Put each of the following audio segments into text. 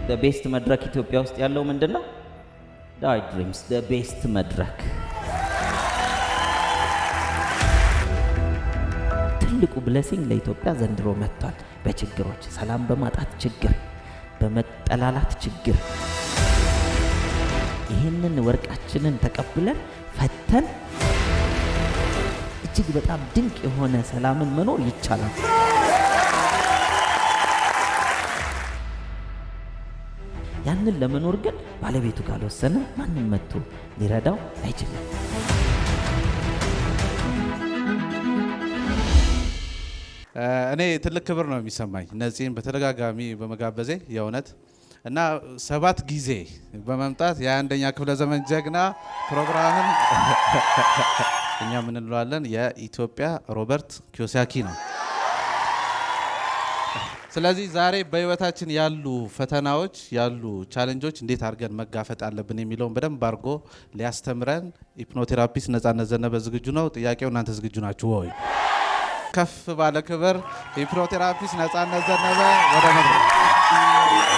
the best መድረክ ኢትዮጵያ ውስጥ ያለው ምንድነው? ዳዊት ድሪምስ the best መድረክ። ትልቁ ብሌሲንግ ለኢትዮጵያ ዘንድሮ መጥቷል። በችግሮች፣ ሰላም በማጣት ችግር፣ በመጠላላት ችግር ይህንን ወርቃችንን ተቀብለን ፈተን እጅግ በጣም ድንቅ የሆነ ሰላምን መኖር ይቻላል። ያንን ለመኖር ግን ባለቤቱ ካልወሰነ ማንም መጥቶ ሊረዳው አይችልም። እኔ ትልቅ ክብር ነው የሚሰማኝ ነፂን በተደጋጋሚ በመጋበዜ የእውነት እና 7 ጊዜ በመምጣት የ21ኛ ክፍለ ዘመን ጀግና ፕሮግራምን እኛ ምን እንለዋለን የኢትዮጵያ ሮበርት ኪዮሳኪ ነው። ስለዚህ ዛሬ በህይወታችን ያሉ ፈተናዎች ያሉ ቻሌንጆች እንዴት አድርገን መጋፈጥ አለብን የሚለውን በደንብ አድርጎ ሊያስተምረን ሂፕኖቴራፒስት ነፃነት ዘነበ ዝግጁ ነው። ጥያቄው እናንተ ዝግጁ ናችሁ ወይ? ከፍ ባለ ክብር ሂፕኖቴራፒስት ነፃነት ዘነበ ወደ መድረክ።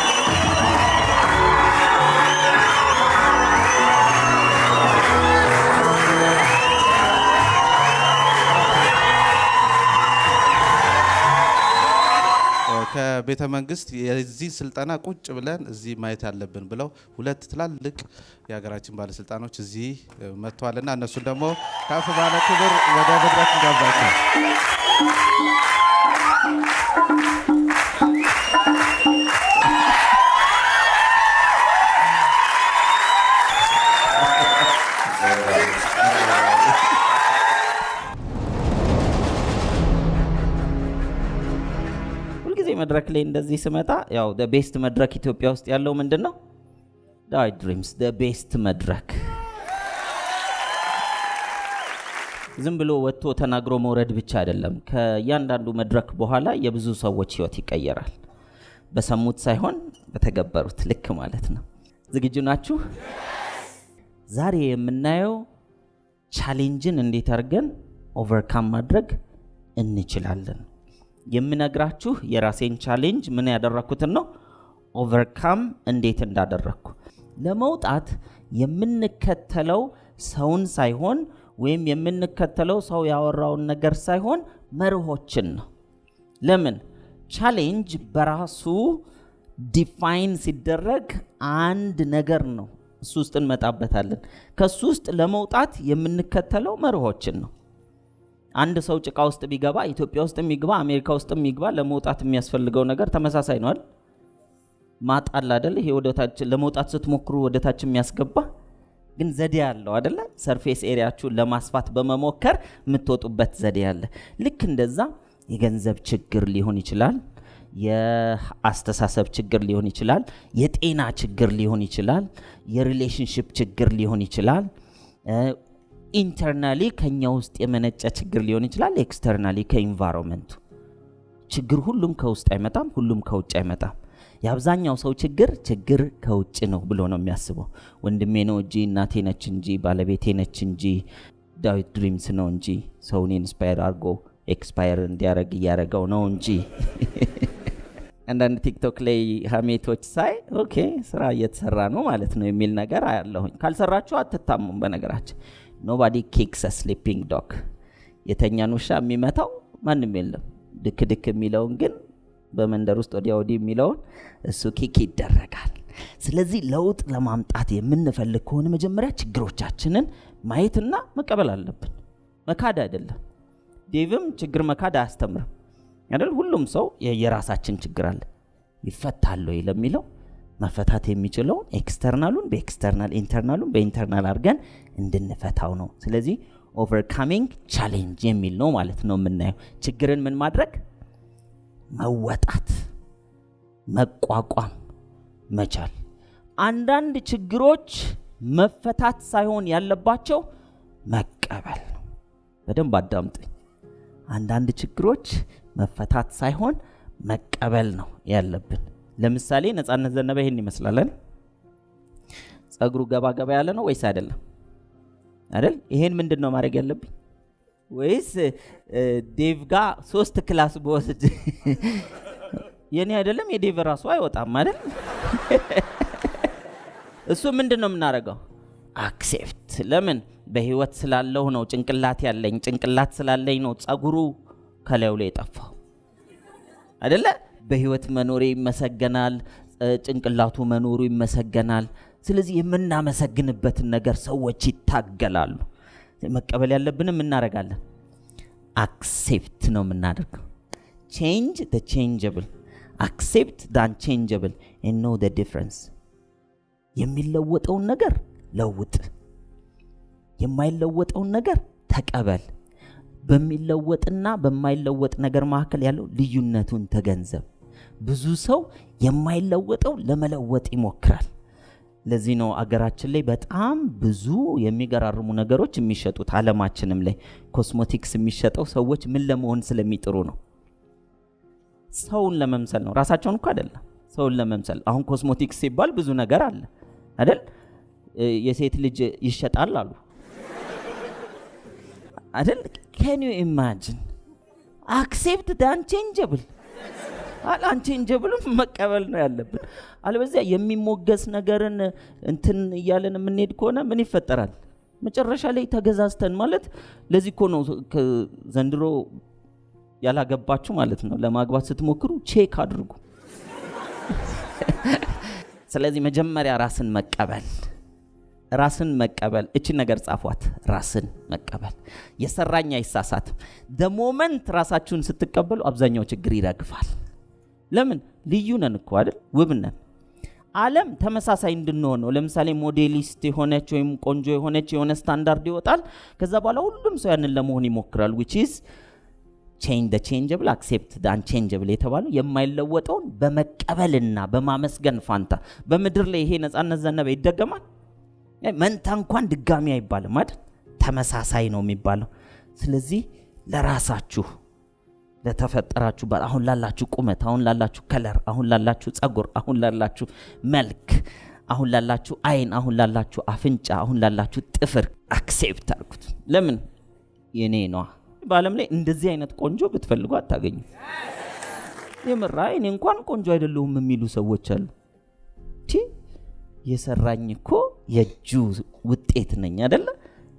ከቤተ መንግስት የዚህ ስልጠና ቁጭ ብለን እዚህ ማየት ያለብን ብለው 2 ትላልቅ የሀገራችን ባለስልጣኖች እዚህ መጥተዋልና እነሱን ደግሞ ከፍ ባለ ክብር ወደ መድረክ እንጋብዛቸው። መድረክ ላይ እንደዚህ ስመጣ ያው the best መድረክ ኢትዮጵያ ውስጥ ያለው ምንድነው? ዳዊት ድሪምስ the best መድረክ። ዝም ብሎ ወጥቶ ተናግሮ መውረድ ብቻ አይደለም። ከእያንዳንዱ መድረክ በኋላ የብዙ ሰዎች ህይወት ይቀየራል። በሰሙት ሳይሆን በተገበሩት ልክ ማለት ነው። ዝግጁ ናችሁ? ዛሬ የምናየው ቻሌንጅን እንዴት አድርገን ኦቨርካም ማድረግ እንችላለን። የምነግራችሁ የራሴን ቻሌንጅ ምን ያደረኩትን ነው ኦቨርካም እንዴት እንዳደረኩ። ለመውጣት የምንከተለው ሰውን ሳይሆን ወይም የምንከተለው ሰው ያወራውን ነገር ሳይሆን መርሆችን ነው። ለምን? ቻሌንጅ በራሱ ዲፋይን ሲደረግ አንድ ነገር ነው። እሱ ውስጥ እንመጣበታለን። ከሱ ውስጥ ለመውጣት የምንከተለው መርሆችን ነው። አንድ ሰው ጭቃ ውስጥ ቢገባ ኢትዮጵያ ውስጥ የሚገባ አሜሪካ ውስጥ የሚገባ ለመውጣት የሚያስፈልገው ነገር ተመሳሳይ ነው አይደል? ማጣል አይደል? ይሄ ወደታች ለመውጣት ስትሞክሩ ወደታች የሚያስገባ ግን ዘዴ ያለው አይደል? ሰርፌስ ኤሪያችሁን ለማስፋት በመሞከር የምትወጡበት ዘዴ ያለ። ልክ እንደዛ የገንዘብ ችግር ሊሆን ይችላል፣ የአስተሳሰብ ችግር ሊሆን ይችላል፣ የጤና ችግር ሊሆን ይችላል፣ የሪሌሽንሺፕ ችግር ሊሆን ይችላል። ኢንተርናሊ ከኛ ውስጥ የመነጨ ችግር ሊሆን ይችላል፣ ኤክስተርናሊ ከኢንቫይሮንመንቱ ችግር። ሁሉም ከውስጥ አይመጣም፣ ሁሉም ከውጭ አይመጣም። የአብዛኛው ሰው ችግር ከውጭ ነው ብሎ ነው የሚያስበው። ወንድሜ ነው እንጂ፣ እናቴ ነች እንጂ፣ ባለቤቴ ነች እንጂ፣ ዳዊት ድሪምስ ነው እንጂ፣ ሰውን ኢንስፓየር አድርጎ ኤክስፓየር እንዲያደርግ እያደረገው ነው እንጂ። አንዳንድ ቲክቶክ ላይ ሀሜቶች ሳይ ኦኬ ስራ እየተሰራ ነው ማለት ነው የሚል ነገር አያለሁኝ። ካልሰራችሁ አትታሙም። በነገራችን nobody kicks a sleeping dog። የተኛን ውሻ የሚመታው ማንም የለም። ድክ ድክ የሚለውን ግን በመንደር ውስጥ ወዲያ ወዲህ የሚለውን እሱ ኪክ ይደረጋል። ስለዚህ ለውጥ ለማምጣት የምንፈልግ ከሆነ መጀመሪያ ችግሮቻችንን ማየትና መቀበል አለብን። መካድ አይደለም። ዴቭም ችግር መካድ አያስተምርም አይደል? ሁሉም ሰው የራሳችን ችግር አለ። ይፈታል ወይ ለሚለው መፈታት የሚችለውን ኤክስተርናሉን በኤክስተርናል ኢንተርናሉን በኢንተርናል አድርገን እንድንፈታው ነው። ስለዚህ ኦቨርካሚንግ ቻሌንጅ የሚል ነው ማለት ነው የምናየው። ችግርን ምን ማድረግ? መወጣት፣ መቋቋም መቻል። አንዳንድ ችግሮች መፈታት ሳይሆን ያለባቸው መቀበል ነው። በደንብ አዳምጡኝ። አንዳንድ ችግሮች መፈታት ሳይሆን መቀበል ነው ያለብን። ለምሳሌ ነፃነት ዘነበ ይሄን ይመስላል። ጸጉሩ ገባ ገባ ያለ ነው ወይስ አይደለም? አይደል? ይሄን ምንድነው ማድረግ ያለብኝ? ወይስ ዴቭ ጋር 3 ክላስ በወስድ የኔ አይደለም የዴቭ ራሱ አይወጣም አይደል? እሱ ምንድነው የምናደርገው? አክሴፕት። ለምን? በህይወት ስላለው ነው ጭንቅላት ያለኝ። ጭንቅላት ስላለኝ ነው ጸጉሩ ከላዩ ላይ የጠፋው አይደለ? በህይወት መኖሬ ይመሰገናል፣ ጭንቅላቱ መኖሩ ይመሰገናል። ስለዚህ የምናመሰግንበትን ነገር ሰዎች ይታገላሉ። መቀበል ያለብንም እናደርጋለን። አክሴፕት ነው የምናደርገው። change the changeable, accept the unchangeable and know the difference. የሚለወጠውን ነገር ለውጥ፣ የማይለወጠውን ነገር ተቀበል። በሚለወጥና በማይለወጥ ነገር መካከል ያለው ልዩነቱን ተገንዘብ። ብዙ ሰው የማይለወጠው ለመለወጥ ይሞክራል። ለዚህ ነው አገራችን ላይ በጣም ብዙ የሚገራርሙ ነገሮች የሚሸጡት። ዓለማችንም ላይ ኮስሞቲክስ የሚሸጠው ሰዎች ምን ለመሆን ስለሚጥሩ ነው? ሰውን ለመምሰል ነው። ራሳቸውን እኮ አይደለም፣ ሰውን ለመምሰል። አሁን ኮስሞቲክስ ሲባል ብዙ ነገር አለ አይደል? የሴት ልጅ ይሸጣል አሉ አይደል? can you imagine? accept the unchangeable. አንቼንጀብል መቀበል ነው ያለብን። አለበለዚያ የሚሞገስ ነገርን እንትን እያለን የምንሄድ ከሆነ ምን ይፈጠራል? መጨረሻ ላይ ተገዛዝተን ማለት። ለዚህ እኮ ነው ዘንድሮ ያላገባችሁ ማለት ነው ለማግባት ስትሞክሩ ቼክ አድርጉ። ስለዚህ መጀመሪያ ራስን መቀበል። እቺ ነገር ጻፏት፣ ራስን መቀበል። የሰራኛ ይሳሳት። the moment ራሳችሁን ስትቀበሉ አብዛኛው ችግር ይረግፋል። ለምን? ልዩ ነን እኮ አይደል? ውብ ነን። ዓለም ተመሳሳይ እንድንሆን ነው። ለምሳሌ ሞዴሊስት የሆነች ወይም ቆንጆ የሆነች የሆነ ስታንዳርድ ይወጣል። ከዛ በኋላ ሁሉም ሰው ያንን ለመሆን ይሞክራል። which is change the changeable, accept the unchangeable የተባለው የማይለወጠውን በመቀበልና በማመስገን ፋንታ። በምድር ላይ ይሄ ነፃነት ዘነበ ይደገማል። መንታ እንኳን ድጋሚ አይባልም አይደል? ተመሳሳይ ነው የሚባለው። ስለዚህ ለራሳችሁ ለተፈጠራችሁ፣ አሁን ላላችሁ ቁመት፣ አሁን ላላችሁ ከለር፣ አሁን ላላችሁ ጸጉር፣ አሁን ላላችሁ መልክ፣ አሁን ላላችሁ አይን፣ አሁን ላላችሁ አፍንጫ፣ አሁን ላላችሁ ጥፍር አክሴፕት አድርጉት። ለምን? የኔ ነው። በዓለም ላይ እንደዚህ አይነት ቆንጆ ብትፈልጉ አታገኙ። የምራ እኔ እንኳን ቆንጆ አይደለሁም የሚሉ ሰዎች አሉ። የሰራኝ እኮ የእጁ ውጤት ነኝ አይደለ?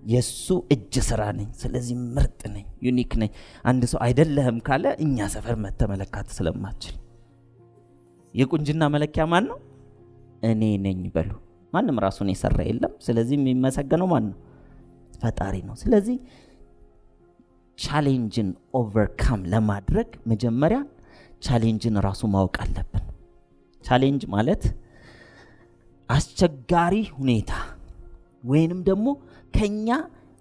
የሱ እጅ ስራ ነኝ። ስለዚህ ምርጥ ነኝ፣ ዩኒክ ነኝ። አንድ ሰው አይደለህም ካለ እኛ ሰፈር መተመለካት ስለማትችል የቁንጅና መለኪያ ማን ነው? እኔ ነኝ በሉ። ማንም ራሱን የሰራ የለም። ስለዚህ የሚመሰገነው ማን ነው? ፈጣሪ ነው። ስለዚህ ቻሌንጅን ኦቨርካም ለማድረግ መጀመሪያ ቻሌንጅን ራሱ ማወቅ አለብን። ቻሌንጅ ማለት አስቸጋሪ ሁኔታ ወይንም ደግሞ ከኛ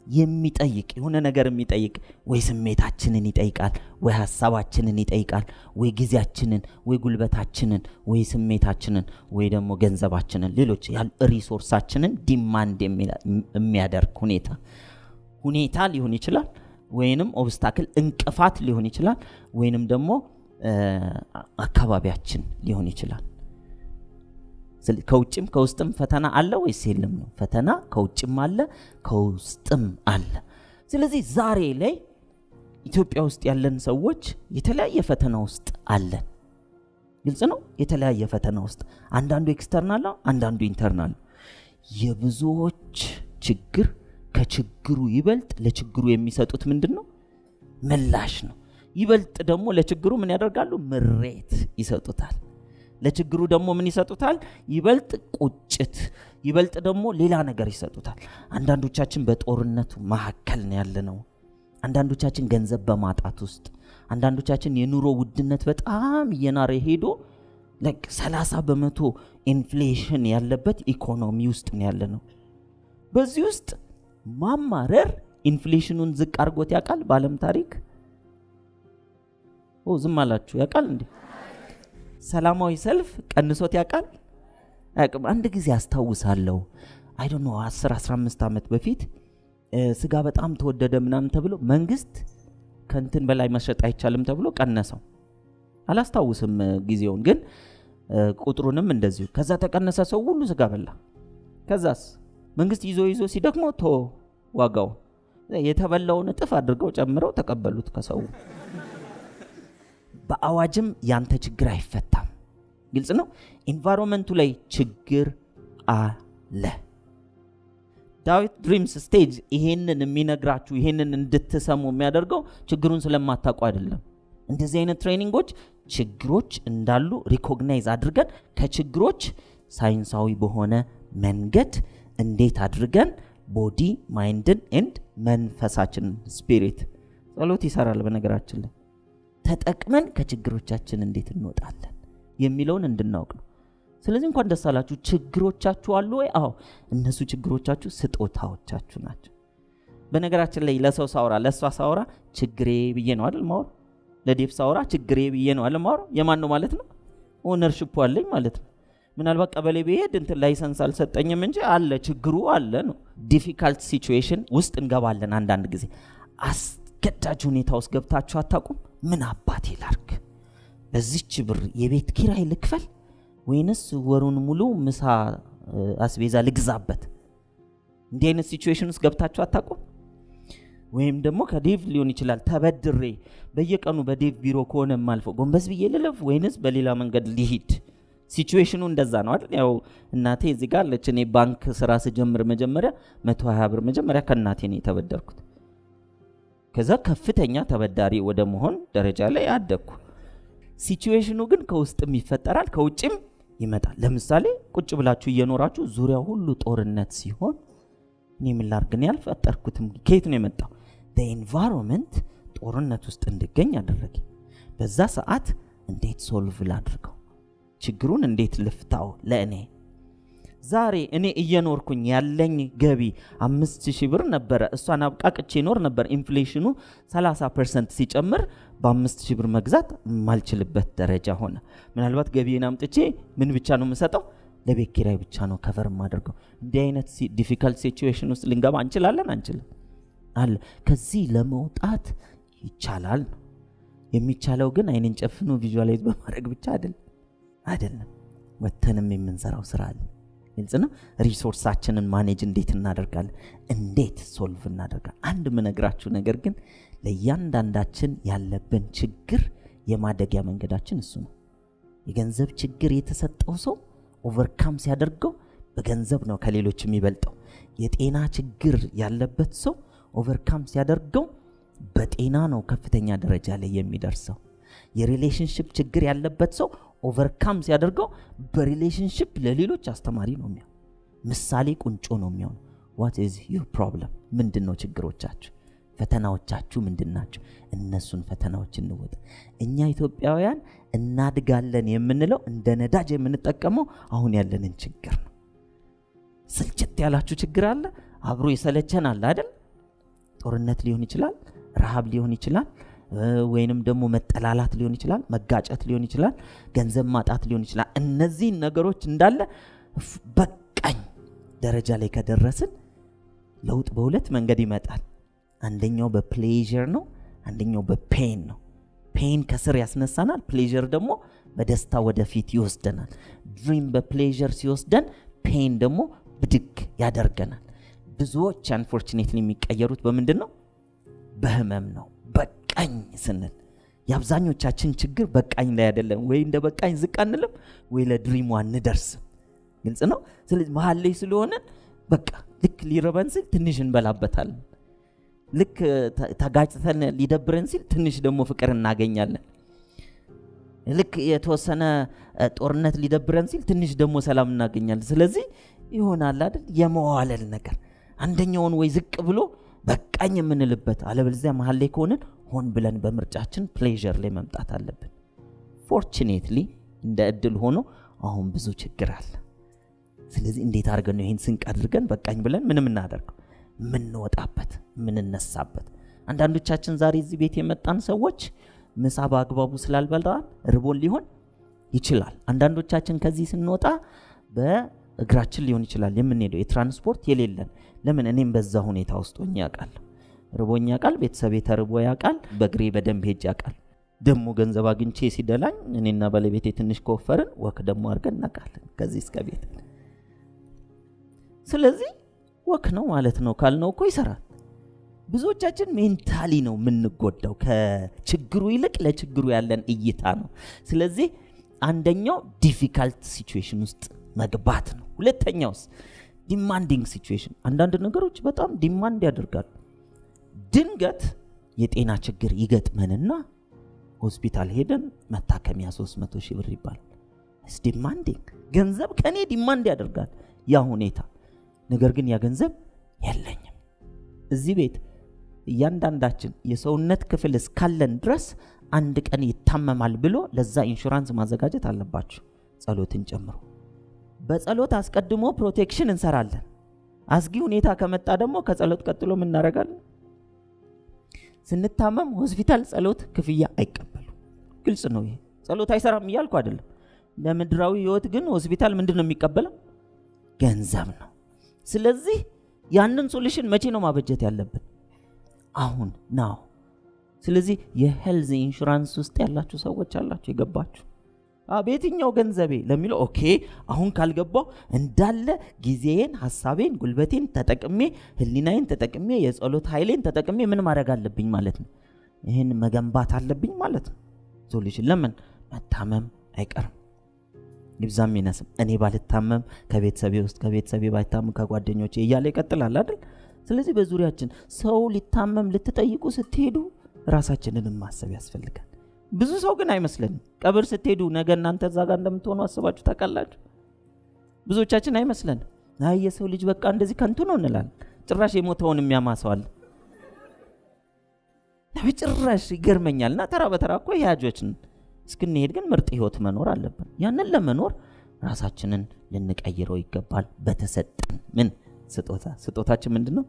የሚጠይቅ የሆነ ነገር የሚጠይቅ ወይ ስሜታችንን ይጠይቃል፣ ወይ ሐሳባችንን ይጠይቃል፣ ወይ ጊዜያችንን፣ ወይ ጉልበታችንን፣ ወይ ስሜታችንን፣ ወይ ደግሞ ገንዘባችንን፣ ሌሎች ሪሶርሳችንን ዲማንድ የሚያደርግ ሁኔታ ሊሆን ይችላል። ወይንም ኦብስታክል እንቅፋት ሊሆን ይችላል። ወይንም ደግሞ አካባቢያችን ሊሆን ይችላል። ከውጭም ከውስጥም ፈተና አለ ወይስ የለም ነው? ፈተና ከውጭም አለ ከውስጥም አለ። ስለዚህ ዛሬ ላይ ኢትዮጵያ ውስጥ ያለን ሰዎች የተለያየ ፈተና ውስጥ አለን። ግልጽ ነው። የተለያየ ፈተና ውስጥ፣ አንዳንዱ ኤክስተርናል ነው፣ አንዳንዱ ኢንተርናል ነው። የብዙዎች ችግር ከችግሩ ይበልጥ ለችግሩ የሚሰጡት ምንድነው? ምላሽ ነው። ይበልጥ ደግሞ ለችግሩ ምን ያደርጋሉ? ምሬት ይሰጡታል። ለችግሩ ደግሞ ምን ይሰጡታል? ይበልጥ ቁጭት፣ ይበልጥ ደግሞ ሌላ ነገር ይሰጡታል። አንዳንዶቻችን በጦርነቱ መካከል ነው ያለነው። አንዳንዶቻችን ገንዘብ በማጣት ውስጥ፣ አንዳንዶቻችን የኑሮ ውድነት በጣም እየናረ ሄዶ 30% ኢንፍሌሽን ያለበት ኢኮኖሚ ውስጥ ነው ያለነው። በዚህ ውስጥ ማማረር ኢንፍሌሽኑን ዝቅ አድርጎት ያውቃል? በዓለም ታሪክ ዝም አላችሁ? ያውቃል እንዴ? ሰላማዊ ሰልፍ ቀንሶት ያውቃል? አያውቅም። አንድ ጊዜ አስታውሳለሁ፣ አይ ዶንት ኖ 10-15 ዓመት በፊት ስጋ በጣም ተወደደ ምናምን ተብሎ መንግስት ከንትን በላይ መሸጥ አይቻልም ተብሎ ቀነሰው። አላስታውስም ጊዜውን፣ ግን ቁጥሩንም እንደዚሁ። ከዛ ተቀነሰ፣ ሰው ሁሉ ስጋ በላ። ከዛስ መንግስት ይዞ ሲደክመው ዋጋው የተበላውን እጥፍ አድርገው ጨምረው ተቀበሉት ከሰው። በአዋጅም ያንተ ችግር አይፈታም። ግልጽ ነው። ኢንቫይሮንመንቱ ላይ ችግር አለ። ዳዊት ድሪምስ ስቴጅ ይሄንን የሚነግራችሁ ይሄንን እንድትሰሙ የሚያደርገው ችግሩን ስለማታውቁ አይደለም። እንደዚህ አይነት ትሬኒንጎች ችግሮች እንዳሉ ሪኮግናይዝ አድርገን ከችግሮች ሳይንሳዊ በሆነ መንገድ እንዴት አድርገን ቦዲ ማይንድን ኤንድ መንፈሳችንን ስፒሪት ጸሎት ይሰራል በነገራችን ላይ ተጠቅመን ከችግሮቻችን እንዴት እንወጣለን የሚለውን እንድናውቅ ነው። ስለዚህ እንኳን ደስ አላችሁ። ችግሮቻችሁ አሉ ወይ? አዎ፣ እነሱ ችግሮቻችሁ ስጦታዎቻችሁ ናቸው። በነገራችን ላይ ለሰው ሳውራ ለሷ ሳውራ ችግሬ ብዬ ነው አይደል ማውራ። ለዴፍ ሳውራ ችግሬ ብዬ ነው አይደል ማውራ። የማን ነው ማለት ነው? ኦነርሺፕ አለኝ ማለት ነው። ምናልባት ቀበሌ ብሄድ እንትን ላይሰንስ አልሰጠኝም እንጂ አለ ችግሩ አለ ነው። ዲፊካልት ሲቹዌሽን ውስጥ እንገባለን። አንዳንድ ጊዜ አስገዳጅ ሁኔታ ውስጥ ገብታችሁ አታውቁም? ምን አባቴ ላርግ፣ በዚህች ብር የቤት ኪራይ ልክፈል ወይንስ ወሩን ሙሉ ምሳ አስቤዛ ልግዛበት? እንዲህ አይነት ሲቹዌሽን ውስጥ ገብታችሁ አታውቁም? ወይም ደግሞ ከዴቭ ሊሆን ይችላል ተበድሬ በየቀኑ በዴቭ ቢሮ ከሆነ ማልፈው ጎንበስ ብዬ ልለፍ ወይንስ በሌላ መንገድ ሊሂድ? ሲቹዌሽኑ እንደዛ ነው አይደል? ያው እናቴ እዚህ ጋር አለች። እኔ ባንክ ስራ ስጀምር መጀመሪያ 120 ብር መጀመሪያ ከእናቴ ነው የተበደርኩት። ከዛ ከፍተኛ ተበዳሪ ወደ መሆን ደረጃ ላይ አደግኩ። ሲቹዌሽኑ ግን ከውስጥም ይፈጠራል ከውጭም ይመጣል። ለምሳሌ ቁጭ ብላችሁ እየኖራችሁ ዙሪያው ሁሉ ጦርነት ሲሆን እኔ ምን ላድርግ ነው ያልፈጠርኩትም? ከየት ነው የመጣው? ኢንቫይሮንመንት ጦርነት ውስጥ እንድገኝ አደረገ። በዛ ሰዓት እንዴት ሶልቭ ላድርገው? ችግሩን እንዴት ልፍታው? ለእኔ ዛሬ እኔ እየኖርኩኝ ያለኝ ገቢ 5000 ብር ነበረ። እሷን አብቃቅቼ ኖር ነበር። ኢንፍሌሽኑ 30% ሲጨምር በ5000 ብር መግዛት ማልችልበት ደረጃ ሆነ። ምናልባት ገቢዬን አምጥቼ ምን ብቻ ነው የምሰጠው? ለቤት ኪራይ ብቻ ነው ከቨር ማድረገው። እንዲህ አይነት ዲፊካልት ሲቹዌሽን ውስጥ ልንገባ እንችላለን አንችልም? አለ። ከዚህ ለመውጣት ይቻላል። የሚቻለው ግን አይንን ጨፍኖ ቪዥዋላይዝ በማድረግ ብቻ አይደለም። ወተንም የምንሰራው ስራ አለ። ግልጽ ነው። ሪሶርሳችንን ማኔጅ እንዴት እናደርጋለን? እንዴት ሶልቭ እናደርጋለን? አንድ ምነግራችሁ ነገር ግን ለእያንዳንዳችን ያለብን ችግር የማደጊያ መንገዳችን እሱ ነው። የገንዘብ ችግር የተሰጠው ሰው ኦቨርካም ሲያደርገው በገንዘብ ነው ከሌሎች የሚበልጠው። የጤና ችግር ያለበት ሰው ኦቨርካም ሲያደርገው በጤና ነው ከፍተኛ ደረጃ ላይ የሚደርሰው። የሪሌሽንሺፕ ችግር ያለበት ሰው ኦቨርካም ሲያደርገው በሪሌሽንሺፕ ለሌሎች አስተማሪ ነው የሚሆነው። ምሳሌ ቁንጮ ነው የሚሆነው። what is your problem? ምንድነው ችግሮቻችሁ? ፈተናዎቻችሁ ምንድናቸው? እነሱን ፈተናዎች እንወጣ። እኛ ኢትዮጵያውያን እናድጋለን የምንለው እንደ ነዳጅ የምንጠቀመው አሁን ያለንን ችግር ነው። ስልችት ያላችሁ ችግር አለ፣ አብሮ የሰለቸን አለ አይደል? ጦርነት ሊሆን ይችላል፣ ረሃብ ሊሆን ይችላል፣ ወይንም ደግሞ መጠላላት ሊሆን ይችላል፣ መጋጨት ሊሆን ይችላል፣ ገንዘብ ማጣት ሊሆን ይችላል። እነዚህ ነገሮች እንዳለ በቃኝ ደረጃ ላይ ከደረስን ለውጥ በሁለት መንገድ ይመጣል። አንደኛው በፕሌዠር ነው፣ አንደኛው በፔን ነው። ፔን ከስር ያስነሳናል፣ ፕሌዠር ደግሞ በደስታ ወደፊት ይወስደናል። ድሪም በፕሌዠር ሲወስደን ፔን ደግሞ ብድግ ያደርገናል። ብዙዎች አንፎርቹኔትሊ የሚቀየሩት በምንድን ነው? በህመም ነው። በቃኝ ስንል የአብዛኞቻችን ችግር በቃኝ ላይ አይደለም። ወይ እንደ በቃኝ ዝቅ አንልም፣ ወይ ለድሪሙ አንደርስም። ግልጽ ነው። ስለዚህ መሀል ላይ ስለሆነ በቃ ልክ ሊረበን ሲል ትንሽ እንበላበታለን። ልክ ተጋጭተን ሊደብረን ሲል ትንሽ ደግሞ ፍቅር እናገኛለን። ልክ የተወሰነ ጦርነት ሊደብረን ሲል ትንሽ ደግሞ ሰላም እናገኛለን። ስለዚህ ይሆናል አይደል የመዋለል ነገር፣ አንደኛውን ወይ ዝቅ ብሎ በቃኝ የምንልበት፣ አለበለዚያ መሀል ላይ ከሆነን ሆን ብለን በምርጫችን ፕሌዠር ላይ መምጣት አለብን። ፎርቹኔትሊ እንደ እድል ሆኖ አሁን ብዙ ችግር አለ። ስለዚህ እንዴት አድርገን ነው ይሄን ስንቅ አድርገን በቃኝ ብለን ምንም እናደርገው ምንወጣበት ምንነሳበት? አንዳንዶቻችን ዛሬ እዚህ ቤት የመጣን ሰዎች ምሳ በአግባቡ ስላልበላን ርቦን ሊሆን ይችላል። አንዳንዶቻችን ከዚህ ስንወጣ በእግራችን ሊሆን ይችላል የምንሄደው፣ የትራንስፖርት የሌለን። ለምን? እኔም በዛ ሁኔታ ውስጥ ሆኜ ያውቃል። ርቦኝ ያውቃል፣ ቤተሰቤ ተርቦ ያውቃል፣ በእግሬ በደንብ ሄጄ ያውቃል። ደግሞ ገንዘብ አግኝቼ ሲደላኝ እኔና ባለቤቴ ትንሽ ከወፈርን ወክ ደግሞ አድርገን እናውቃለን ከዚህ እስከ ቤት። ስለዚህ ወክ ነው ማለት ነው ካልነው እኮ ይሰራል። ብዙዎቻችን ሜንታሊ ነው የምንጎዳው። ከችግሩ ይልቅ ለችግሩ ያለን እይታ ነው። ስለዚህ አንደኛው ዲፊካልት ሲቹዌሽን ውስጥ መግባት ነው። ሁለተኛውስ ዲማንዲንግ ሲቹዌሽን። አንዳንድ ነገሮች በጣም ዲማንድ ያደርጋሉ። ድንገት የጤና ችግር ይገጥመንና ሆስፒታል ሄደን መታከሚያ 300 ሺህ ብር ይባላል። እስ ዲማንዲንግ ገንዘብ ከኔ ዲማንድ ያደርጋል ያ ሁኔታ። ነገር ግን ያ ገንዘብ የለኝም። እዚህ ቤት እያንዳንዳችን የሰውነት ክፍል እስካለን ድረስ አንድ ቀን ይታመማል ብሎ ለዛ ኢንሹራንስ ማዘጋጀት አለባችሁ፣ ጸሎትን ጨምሮ። በጸሎት አስቀድሞ ፕሮቴክሽን እንሰራለን። አስጊ ሁኔታ ከመጣ ደግሞ ከጸሎት ቀጥሎ ምን እናደርጋለን? ስንታመም ሆስፒታል ጸሎት ክፍያ አይቀበሉ። ግልጽ ነው ይሄ። ጸሎት አይሰራም እያልኩ አይደለም። ለምድራዊ ህይወት ግን ሆስፒታል ምንድን ነው የሚቀበለው? ገንዘብ ነው። ስለዚህ ያንን ሶሉሽን መቼ ነው ማበጀት ያለብን? አሁን ናው። ስለዚህ የሄልዝ ኢንሹራንስ ውስጥ ያላችሁ ሰዎች አላችሁ የገባችሁ። በየትኛው ገንዘቤ ለሚለው ኦኬ፣ አሁን ካልገባው እንዳለ ጊዜዬን፣ ሐሳቤን፣ ጉልበቴን ተጠቅሜ ህሊናዬን ተጠቅሜ የጸሎት ኃይሌን ተጠቅሜ ምን ማድረግ አለብኝ ማለት ነው? ይሄን መገንባት አለብኝ ማለት ነው። ሶሉሽን ለምን መታመም አይቀርም። ይብዛም ይነስም እኔ ባልታመም ከቤተሰቤ ውስጥ ከቤተሰቤ ባይታመም ከጓደኞቼ እያለ ይቀጥላል አይደል? ስለዚህ በዙሪያችን ሰው ሊታመም ልትጠይቁ ስትሄዱ ራሳችንን ማሰብ ያስፈልጋል። ብዙ ሰው ግን አይመስለንም። ቀብር ስትሄዱ ነገ እናንተ እዛ ጋር እንደምትሆኑ አስባችሁ ታውቃላችሁ? ብዙዎቻችን አይመስለንም። አይ የሰው ልጅ በቃ እንደዚህ ከንቱ ነው እንላለን። ጭራሽ የሞተውን የሚያማሰዋል። በጭራሽ ይገርመኛልና ተራ በተራ እኮ ያጆችን እስክንሄድ ግን ምርጥ ህይወት መኖር አለብን። ያንን ለመኖር ራሳችንን ልንቀይረው ይገባል። በተሰጠን ምን ስጦታችን ምንድነው?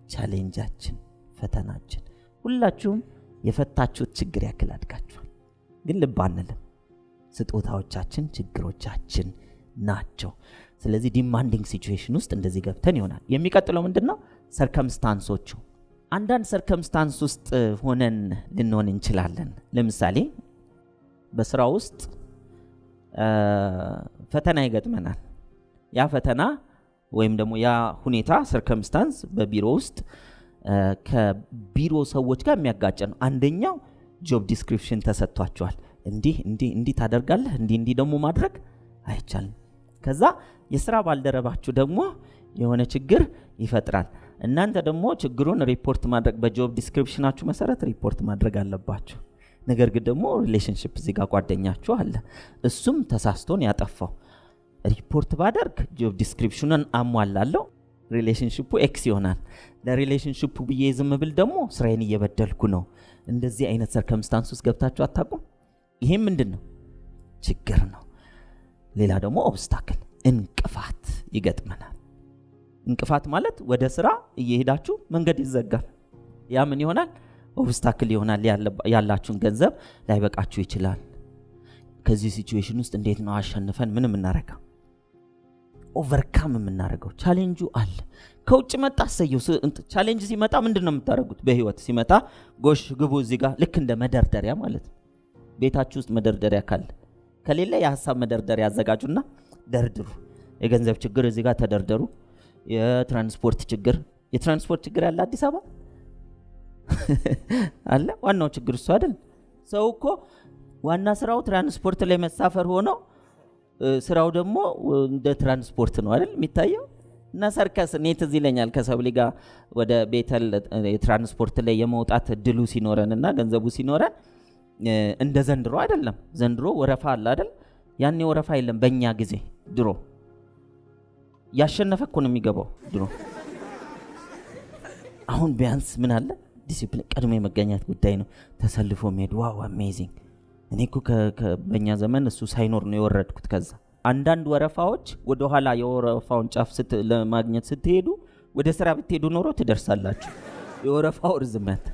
ቻሌንጃችን፣ ፈተናችን። ሁላችሁም የፈታችሁት ችግር ያክል አድጋችኋል። ግን ልብ አንልም። ስጦታዎቻችን ችግሮቻችን ናቸው። ስለዚህ ዲማንዲንግ ሲቹዌሽን ውስጥ እንደዚህ ገብተን ይሆናል። የሚቀጥለው ምንድነው? ሰርከምስታንሶቹ። አንዳንድ ሰርከምስታንስ ውስጥ ሆነን ልንሆን እንችላለን። ለምሳሌ በስራ ውስጥ ፈተና ይገጥመናል። ያ ፈተና ወይም ደግሞ ያ ሁኔታ ሰርከምስታንስ በቢሮ ውስጥ ከቢሮ ሰዎች ጋር የሚያጋጭ ነው። አንደኛው ጆብ ዲስክሪፕሽን ተሰጥቷቸዋል። እንዲህ ታደርጋለህ፣ እንዲህ ደግሞ ማድረግ አይቻልም። ከዛ የስራ ባልደረባችሁ ደግሞ የሆነ ችግር ይፈጥራል። እናንተ ደግሞ ችግሩን ሪፖርት ማድረግ በጆብ ዲስክሪፕሽናችሁ መሰረት ሪፖርት ማድረግ አለባችሁ። ነገር ግን ደግሞ ሪሌሽንሺፕ እዚህ ጋር ጓደኛችሁ አለ፣ እሱም ተሳስቶን ያጠፋው። ሪፖርት ባደርግ ጆብ ዲስክሪፕሽኑን አሟላለሁ፣ ሪሌሽንሺፑ ኤክስ ይሆናል። ለሪሌሽንሺፑ ብዬ ዝም ብል ደግሞ ስራዬን እየበደልኩ ነው። እንደዚህ አይነት ሰርከምስታንስ ውስጥ ገብታችሁ አታውቁም? ይሄም ምንድን ነው? ችግር ነው። ሌላ ደግሞ ኦብስታክል፣ እንቅፋት ይገጥመናል። እንቅፋት ማለት ወደ ስራ እየሄዳችሁ መንገድ ይዘጋል። ያ ምን ይሆናል? ኦብስታክል ይሆናል። ያላችሁን ገንዘብ ላይበቃችሁ ይችላል። ከዚህ ሲቹዌሽን ውስጥ እንዴት ነው አሸንፈን ምን የምናረጋው? ኦቨርካም የምናረጋው? ቻሌንጁ አለ። ከውጭ መጣ ሰየው። ቻሌንጅ ሲመጣ ምንድነው የምታደርጉት? በህይወት ሲመጣ ጎሽ ግቡ እዚህ ጋር ልክ እንደ መደርደሪያ ማለት ነው። ቤታችሁ ውስጥ መደርደሪያ ከሌለ የሐሳብ መደርደሪያ ያዘጋጁና ደርድሩ። የገንዘብ ችግር እዚህ ጋር ተደርደሩ። የትራንስፖርት ችግር ያለ አዲስ አበባ አለ። ዋናው ችግር እሱ አይደል? ሰው እኮ ዋና ስራው ትራንስፖርት ላይ መሳፈር ሆኖ ስራው ደግሞ እንደ ትራንስፖርት ነው አይደል የሚታየው። እና ሰርከስ እኔ ትዝ ይለኛል ከሰብሊ ጋር ወደ ቤተል የትራንስፖርት ላይ የመውጣት እድሉ ሲኖረንና ገንዘቡ ሲኖረን እንደ ዘንድሮ አይደለም። ዘንድሮ ወረፋ አለ አይደል? ያኔ ወረፋ የለም። በእኛ ጊዜ ድሮ ያሸነፈ እኮ ነው የሚገባው ድሮ። አሁን ቢያንስ ምን አለ? ዲሲፕሊን፣ ቀድሞ የመገኘት ጉዳይ ነው። ተሰልፎ መሄድ ዋው አሜዚንግ። እኔ እኮ በእኛ ዘመን እሱ ሳይኖር ነው የወረድኩት። ከዛ አንዳንድ ወረፋዎች ወደ ኋላ የወረፋውን ጫፍ ለማግኘት ስትሄዱ ወደ ስራ ብትሄዱ ኖሮ ትደርሳላችሁ። የወረፋው ርዝመት።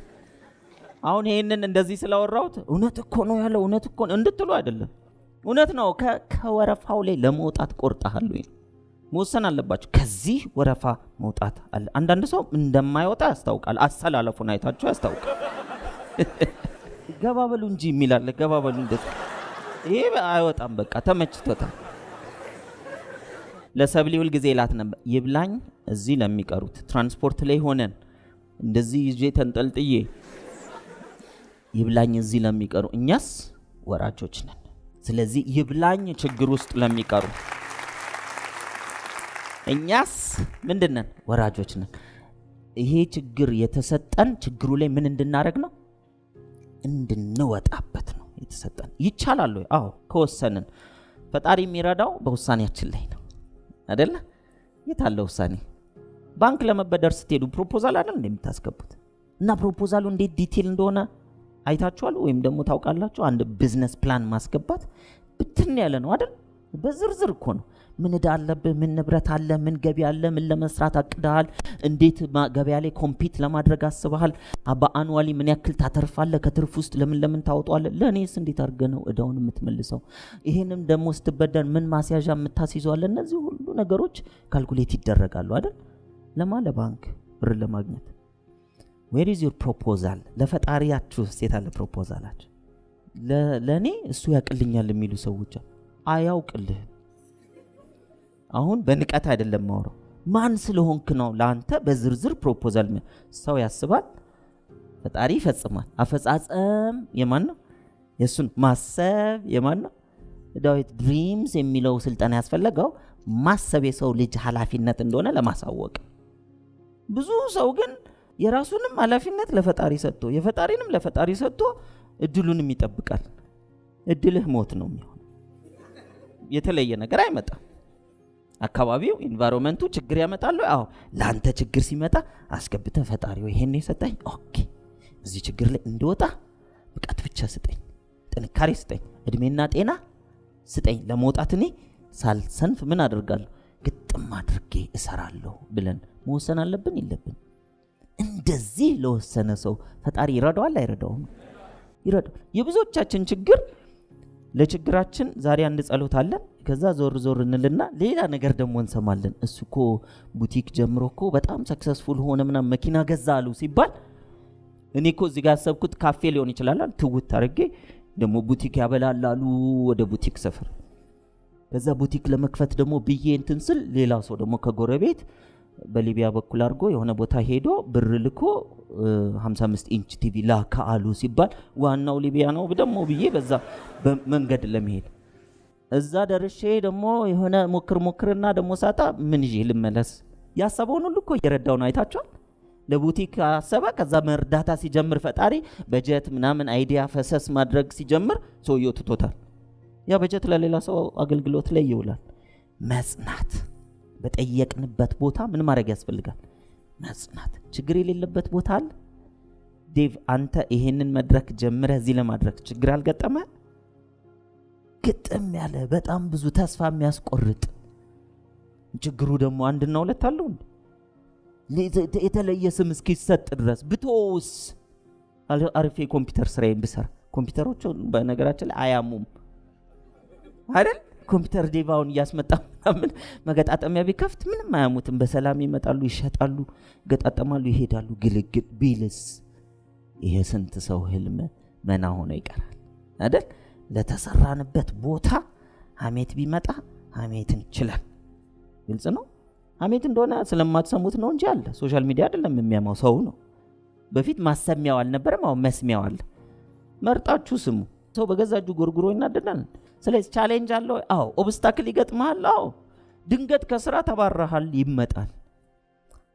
አሁን ይሄንን እንደዚህ ስላወራሁት እውነት እኮ ነው ያለው እውነት እኮ ነው እንድትሉ አይደለም። እውነት ነው። ከወረፋው ላይ ለመውጣት ቆርጣሃል ወይ? መወሰን አለባችሁ። ከዚህ ወረፋ መውጣት አለ። አንዳንድ ሰው እንደማይወጣ ያስታውቃል። አሰላለፉን አይታችሁ ያስታውቃል። ገባበሉ እንጂ የሚላለ ገባበሉ እንደዚህ ይሄ አይወጣም። በቃ ተመችቶታል። ለሰብሊ ሁል ጊዜ ይላት ነበር ይብላኝ እዚህ ለሚቀሩት ትራንስፖርት ላይ ሆነን እንደዚህ ይዤ ተንጠልጥዬ ይብላኝ እዚህ ለሚቀሩ እኛስ ወራጆች ነን። ስለዚህ ይብላኝ ችግር ውስጥ ለሚቀሩ እኛስ ምንድነን? ወራጆች ነን። ይሄ ችግር የተሰጠን ችግሩ ላይ ምን እንድናረግ ነው? እንድንወጣበት ነው የተሰጠን። ይቻላል ወይ? አዎ ከወሰንን። ፈጣሪ የሚረዳው በውሳኔያችን ላይ ነው አይደለ? የታለ ውሳኔ? ባንክ ለመበደር ስትሄዱ ፕሮፖዛል አይደል እንደምታስገቡት? እና ፕሮፖዛሉ እንዴት ዲቴል እንደሆነ አይታችኋል ወይም ደግሞ ታውቃላችሁ? አንድ ቢዝነስ ፕላን ማስገባት ብትን ያለ ነው አይደል? በዝርዝር እኮ ነው። ምን ዕዳ አለብህ፣ ምን ንብረት አለ፣ ምን ገቢ አለ፣ ምን ለመስራት አቅደሃል፣ እንዴት ገበያ ላይ ኮምፒት ለማድረግ አስበሃል፣ በአኑዋሊ ምን ያክል ታተርፋለህ፣ ከትርፍ ውስጥ ለምን ታወጣዋለህ፣ ለእኔስ እንዴት አድርገህ ነው ዕዳውን የምትመልሰው፣ ይሄንም ደግሞ ስትበደር ምን ማስያዣ የምታስይዘዋለህ። እነዚህ ሁሉ ነገሮች ካልኩሌት ይደረጋሉ አይደል? ለባንክ ብር ለማግኘት። ዌር ኢዝ ዩር ፕሮፖዛል? ለፈጣሪያችሁ ሴት አለ ፕሮፖዛላችሁ። ለእኔ እሱ ያቅልኛል የሚሉ ሰዎች አያውቅልህም። አሁን በንቀት አይደለም ማውራው። ማን ስለሆንክ ነው ለአንተ በዝርዝር ፕሮፖዛል? ሰው ያስባል፣ ፈጣሪ ይፈጽማል። አፈጻጸም የማን ነው? የሱን። ማሰብ የማን ነው? ዳዊት ድሪምስ የሚለው ስልጠና ያስፈለገው ማሰብ የሰው ልጅ ኃላፊነት እንደሆነ ለማሳወቅ። ብዙ ሰው ግን የራሱንም ኃላፊነት ለፈጣሪ ሰጥቶ የፈጣሪንም ለፈጣሪ ሰጥቶ እድሉንም ይጠብቃል። እድልህ ሞት ነው የሚሆነው። የተለየ ነገር አይመጣም። አካባቢው ኢንቫይሮንመንቱ ችግር ያመጣሉ። አዎ ላንተ ችግር ሲመጣ አስገብተ ፈጣሪው ይሄን ይሰጣኝ፣ ኦኬ እዚህ ችግር ላይ እንድወጣ ብቃት ብቻ ስጠኝ፣ ጥንካሬ ስጠኝ፣ እድሜና ጤና ስጠኝ፣ ለመውጣት እኔ ሳልሰንፍ ምን አደርጋለሁ? ግጥም አድርጌ እሰራለሁ ብለን መወሰን አለብን የለብን? እንደዚህ ለወሰነ ሰው ፈጣሪ ይረዳዋል አይረዳውም? ይረዳዋል። የብዙዎቻችን ችግር ለችግራችን ዛሬ አንድ ጸሎት አለን፣ ከዛ ዞር እንልና ሌላ ነገር ደግሞ እንሰማለን። እሱኮ ቡቲክ ጀምሮ እኮ በጣም ሰክሰስፉል ሆነ ምናምን መኪና ገዛ አሉ ሲባል እኔ እኮ እዚህ ጋር ያሰብኩት ካፌ ሊሆን ይችላል። ትውት አድርጌ ደግሞ ቡቲክ ያበላላሉ ወደ ቡቲክ ሰፈር። ከዛ ቡቲክ ለመክፈት ደግሞ ብዬ እንትን ስል ሌላ ሰው ደግሞ ከጎረቤት በሊቢያ በኩል አድርጎ የሆነ ቦታ ሄዶ ብር ልኮ 55 ኢንች ቲቪ ላካ አሉ ሲባል ዋናው ሊቢያ ነው ደግሞ ብዬ በዛ መንገድ ለመሄድ እዛ ደርሼ ደግሞ የሆነ ሞክርና ደግሞ ሳጣ ምን ይዤ ልመለስ? ያሰበውን ሁሉ እኮ እየረዳው ነው። አይታችኋል? ለቡቲክ አሰበ። ከዛ መርዳታ ሲጀምር ፈጣሪ በጀት ምናምን አይዲያ ፈሰስ ማድረግ ሲጀምር ሰውየው ትቶታል። ያ በጀት ለሌላ ሰው አገልግሎት ላይ ይውላል። መጽናት በጠየቅንበት ቦታ ምን ማድረግ ያስፈልጋል? መጽናት። ችግር የሌለበት ቦታ አለ። ዴቭ አንተ ይሄንን መድረክ ጀምረህ እዚህ ለማድረግ ችግር አልገጠመ? ግጥም ያለ በጣም ብዙ ተስፋ የሚያስቆርጥ ችግሩ ደግሞ አንድና ሁለት አለው። የተለየ ስም እስኪሰጥ ድረስ ብቶስ አርፌ ኮምፒውተር ስራዬን ብሰራ። ኮምፒውተሮቹ በነገራችን ላይ አያሙም አይደል? ኮምፒውተር ዴቫውን እያስመጣ ምናምን መገጣጠሚያ ቢከፍት ምንም አያሙትም። በሰላም ይመጣሉ፣ ይሸጣሉ፣ ገጣጠማሉ፣ ይሄዳሉ። ግልግል ቢልስ ይሄ ስንት ሰው ህልም መና ሆኖ ይቀራል አይደል? ለተሰራንበት ቦታ ሐሜት ቢመጣ ሐሜትን ችለን ግልጽ ነው። ሐሜት እንደሆነ ስለማትሰሙት ነው እንጂ አለ። ሶሻል ሚዲያ አይደለም የሚያማው ሰው ነው። በፊት ማሰሚያው አልነበረም፣ አሁን መስሚያው አለ። መርጣችሁ ስሙ። ሰው በገዛጁ ጎርጉሮ ይናደዳል። ስለዚህ ቻሌንጅ አለው። አዎ ኦብስታክል ይገጥማል። አዎ ድንገት ከስራ ተባረሃል ይመጣል።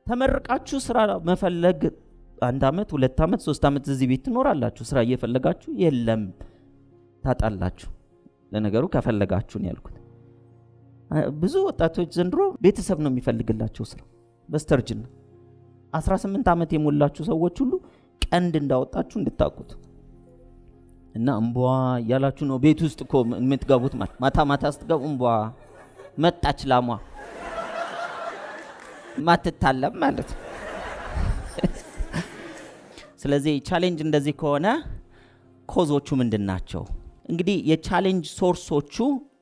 ተመርቃችሁ ስራ መፈለግ 1 ዓመት 2 ዓመት 3 ዓመት እዚህ ቤት ትኖራላችሁ። ስራ እየፈለጋችሁ የለም ታጣላችሁ። ለነገሩ ከፈለጋችሁ ነው ያልኩት። ብዙ ወጣቶች ዘንድሮ ቤተሰብ ነው የሚፈልግላቸው ስራ በስተርጅና 18 ዓመት የሞላችሁ ሰዎች ሁሉ ቀንድ እንዳወጣችሁ እንድታቁት እና እንቧ ያላችሁ ነው ቤት ውስጥ እኮ የምትገቡት። ማታ ስትገቡ እንቧ መጣች ላሟ ማትታለም ማለት ነው። ስለዚህ ቻሌንጅ እንደዚህ ከሆነ ኮዞቹ ምንድን ናቸው? እንግዲህ የቻሌንጅ ሶርሶቹ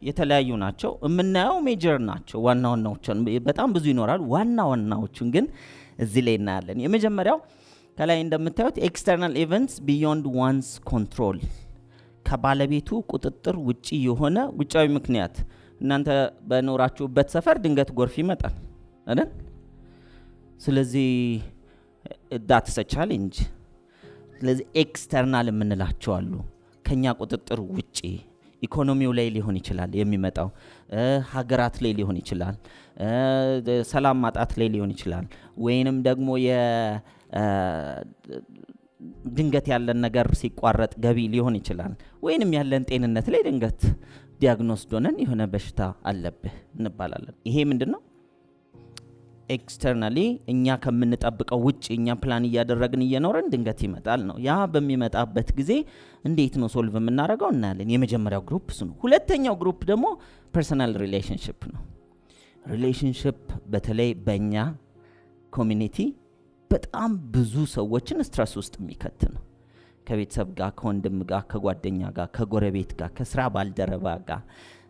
የተለያዩ ናቸው። የምናየው ሜጀር ናቸው። ዋና ዋናዎቹን በጣም ብዙ ይኖራሉ። ዋና ዋናዎቹን ግን እዚህ ላይ እናያለን። የመጀመሪያው ከላይ እንደምታዩት ኤክስተርናል ኢቨንትስ ቢዮንድ ዋንስ ኮንትሮል፣ ከባለቤቱ ቁጥጥር ውጪ የሆነ ውጫዊ ምክንያት። እናንተ በኖራችሁበት ሰፈር ድንገት ጎርፍ ይመጣል አይደል? ስለዚህ ዳትስ ቻሌንጅ። ስለዚህ ኤክስተርናል የምንላቸው አሉ ከኛ ቁጥጥር ውጪ። ኢኮኖሚው ላይ ሊሆን ይችላል የሚመጣው፣ ሀገራት ላይ ሊሆን ይችላል፣ ሰላም ማጣት ላይ ሊሆን ይችላል፣ ወይንም ደግሞ ድንገት ያለን ነገር ሲቋረጥ ገቢ ሊሆን ይችላል፣ ወይንም ያለን ጤንነት ላይ ድንገት ዲያግኖስ ዶነን የሆነ በሽታ አለብህ እንባላለን። ይሄ ምንድነው? ኤክስተርናሊ እኛ ከምንጠብቀው ውጭ እኛ ፕላን እያደረግን እየኖረን ድንገት ይመጣል ነው። ያ በሚመጣበት ጊዜ እንዴት ነው ሶልቭ የምናደርገው እናያለን። የመጀመሪያው ግሩፕ እሱ ነው። ሁለተኛው ግሩፕ ደግሞ ፐርሰናል ሪሌሽንሽፕ ነው። ሪሌሽንሽፕ በተለይ በእኛ ኮሚኒቲ በጣም ብዙ ሰዎችን ስትረስ ውስጥ የሚከት ነው። ከቤተሰብ ጋር፣ ከወንድም ጋር፣ ከጓደኛ ጋር፣ ከጎረቤት ጋር፣ ከስራ ባልደረባ ጋር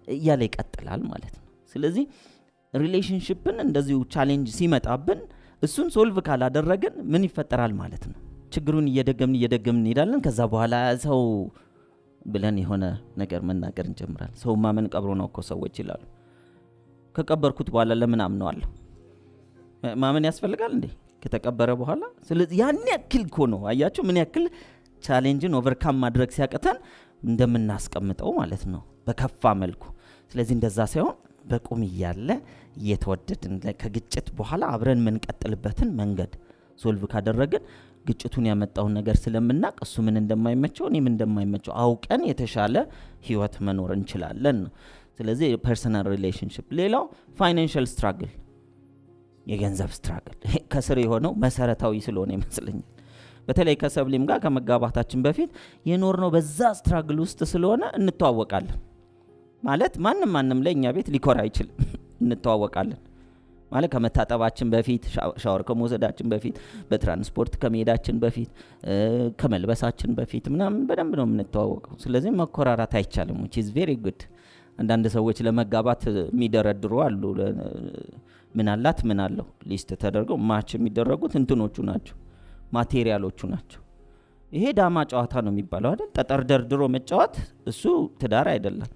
እያለ ይቀጥላል ማለት ነው። ስለዚህ ሪሌሽንሽፕን እንደዚሁ ቻሌንጅ ሲመጣብን እሱን ሶልቭ ካላደረግን ምን ይፈጠራል ማለት ነው? ችግሩን እየደገምን እንሄዳለን። ከዛ በኋላ ሰው ብለን የሆነ ነገር መናገር እንጀምራለን። ሰው ማመን ቀብሮ ነው እኮ ሰዎች ይላሉ። ከቀበርኩት በኋላ ለምን አምነዋለሁ? ማመን ያስፈልጋል እንዴ ከተቀበረ በኋላ? ስለዚህ ያን ያክል እኮ ነው። አያችሁ ምን ያክል ቻሌንጅን ኦቨርካም ማድረግ ሲያቅተን እንደምናስቀምጠው ማለት ነው በከፋ መልኩ። ስለዚህ እንደዛ ሳይሆን በቁም እያለ እየተወደድን ከግጭት በኋላ አብረን የምንቀጥልበትን መንገድ ሶልቭ ካደረግን ግጭቱን ያመጣውን ነገር ስለምናቅ እሱ ምን እንደማይመቸው እኔም እንደማይመቸው አውቀን የተሻለ ህይወት መኖር እንችላለን ነው። ስለዚህ ፐርሰናል ሪሌሽንሽፕ። ሌላው ፋይናንሻል ስትራግል፣ የገንዘብ ስትራግል ከስር የሆነው መሰረታዊ ስለሆነ ይመስለኛል። በተለይ ከሰብሊም ጋር ከመጋባታችን በፊት የኖርነው በዛ ስትራግል ውስጥ ስለሆነ እንተዋወቃለን። ማለት ማንም ላይ እኛ ቤት ሊኮራ አይችልም። እንተዋወቃለን ማለት ከመታጠባችን በፊት፣ ሻወር ከመውሰዳችን በፊት፣ በትራንስፖርት ከመሄዳችን በፊት፣ ከመልበሳችን በፊት ምናምን በደንብ ነው የምንተዋወቀው። ስለዚህ መኮራራት አይቻልም። which is very good። አንዳንድ ሰዎች ለመጋባት የሚደረድሩ አሉ። ምን አላት ምን አለው ሊስት ተደርገው ማች የሚደረጉት እንትኖቹ ናቸው፣ ማቴሪያሎቹ ናቸው። ይሄ ዳማ ጨዋታ ነው የሚባለው አይደል? ጠጠር ደርድሮ መጫወት እሱ ትዳር አይደለም።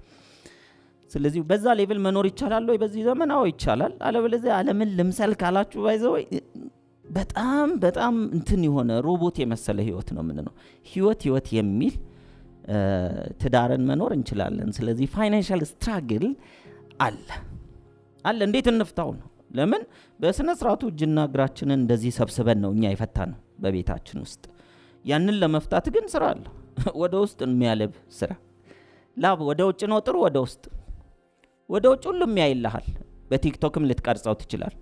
ስለዚህ በዛ ሌቭል መኖር ይቻላል ወይ በዚህ ዘመን? አዎ ይቻላል። አለበለዚያ ዓለምን ልምሰል ካላችሁ ባይዘው በጣም እንትን የሆነ ሮቦት የመሰለ ህይወት ነው ምንድነው ህይወት የሚል ትዳርን መኖር እንችላለን። ስለዚህ ፋይናንሻል ስትራግል አለ። እንዴት እንፍታው ነው? ለምን በስነ ስርዓቱ እጅና እግራችንን እንደዚህ ሰብስበን ነው እኛ የፈታ ነው በቤታችን ውስጥ። ያንን ለመፍታት ግን ስራ አለ። ወደ ውስጥ የሚያለብ ስራ። ላብ ወደ ውጭ ነው ጥሩ፣ ወደ ውጭ ሁሉም ያይልሃል። በቲክቶክም ልትቀርጸው ትችላል።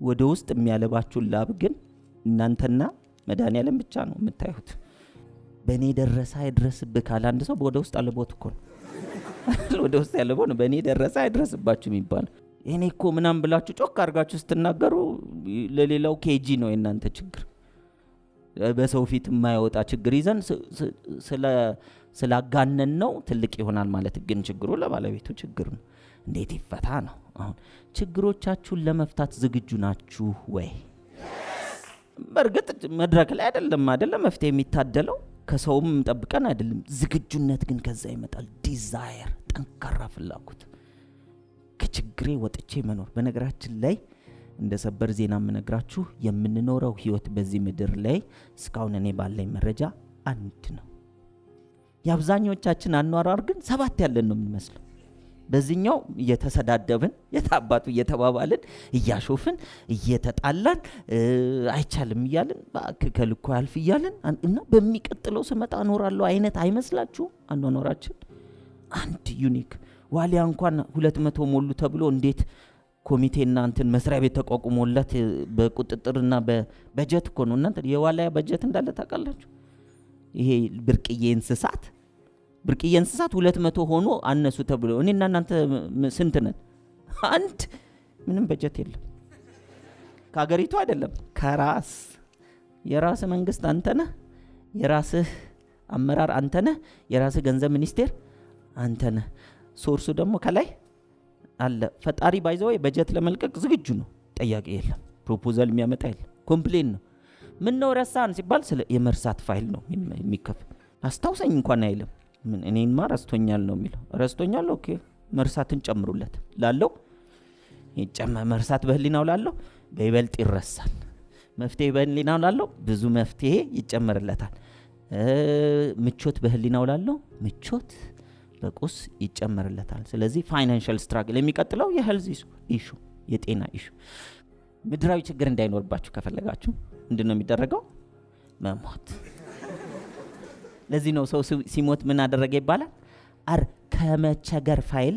ወደ ውስጥ የሚያለባችሁ ላብ ግን እናንተና መድኃኒዓለም ብቻ ነው የምታዩት። በእኔ ደረሰ አይድረስብህ ካለ አንድ ሰው ወደ ውስጥ አለቦት እኮ ነው። ወደ ውስጥ ያለቦ ነው በእኔ ደረሰ አይድረስባችሁ የሚባለው። እኔ እኮ ምናምን ብላችሁ ጮክ አድርጋችሁ ስትናገሩ ለሌላው ኬጂ ነው የእናንተ ችግር። በሰው ፊት የማይወጣ ችግር ይዘን ስላጋነን ነው ትልቅ ይሆናል ማለት ግን ችግሩ ለባለቤቱ ችግር ነው። እንዴት ይፈታ ነው? አሁን ችግሮቻችሁን ለመፍታት ዝግጁ ናችሁ ወይ? በእርግጥ መድረክ ላይ አይደለም መፍትሄ የሚታደለው ከሰውም ጠብቀን አይደለም። ዝግጁነት ግን ከዛ ይመጣል። ዲዛየር፣ ጠንካራ ፍላጎት፣ ከችግሬ ወጥቼ መኖር። በነገራችን ላይ እንደ ሰበር ዜና የምነግራችሁ የምንኖረው ህይወት በዚህ ምድር ላይ እስካሁን እኔ ባለኝ መረጃ አንድ ነው። የአብዛኞቻችን አኗኗር ግን 7 ያለን ነው የሚመስለው። በዚህኛው እየተሰዳደብን የታባቱ እየተባባልን እያሾፍን እየተጣላን አይቻልም እያልን ከልኮ ያልፍ እያልን እና በሚቀጥለው ስመጣ እኖራለሁ አይነት አይመስላችሁም? አኗኗራችን አንድ ዩኒክ። ዋሊያ እንኳን 200 ሞሉ ተብሎ እንዴት ኮሚቴና እንትን መስሪያ ቤት ተቋቁሞለት በቁጥጥርና በበጀት እኮ ነው። እናንተ የዋሊያ በጀት እንዳለ ታውቃላችሁ? ይሄ ብርቅዬ እንስሳት 200 ሆኖ አነሱ ተብሎ እኔና እናንተ ስንት ነን? አንድ። ምንም በጀት የለም ከሀገሪቱ አይደለም ከራስ የራስ መንግስት አንተ ነህ፣ የራስህ አመራር አንተ ነህ፣ የራስህ ገንዘብ ሚኒስቴር አንተ ነህ። ሶርሱ ደግሞ ከላይ አለ። ፈጣሪ ባይዘው በጀት ለመልቀቅ ዝግጁ ነው። ጠያቂ የለም፣ ፕሮፖዛል የሚያመጣ የለም፣ ኮምፕሌን ነው። ምን ነው ረሳን ሲባል ስለ የመርሳት ፋይል ነው የሚከፍ። አስታውሰኝ እንኳን አይልም። ምን እኔንማ ረስቶኛል ነው የሚለው። ረስቶኛል ኦኬ፣ መርሳትን ጨምሩለት ላለው መርሳት በህሊናው ላለው በይበልጥ ይረሳል። መፍትሄ በህሊናው ላለው ብዙ መፍትሄ ይጨመርለታል። ምቾት በህሊናው ላለው ምቾት በቁስ ይጨመርለታል። ስለዚህ ፋይናንሻል ስትራግል የሚቀጥለው የሄልዝ ኢሹ የጤና ኢሹ። ምድራዊ ችግር እንዳይኖርባችሁ ከፈለጋችሁ ምንድነው የሚደረገው? መሞት። ለዚህ ነው ሰው ሲሞት ምን አደረገ ይባላል? ከመቸገር ፋይል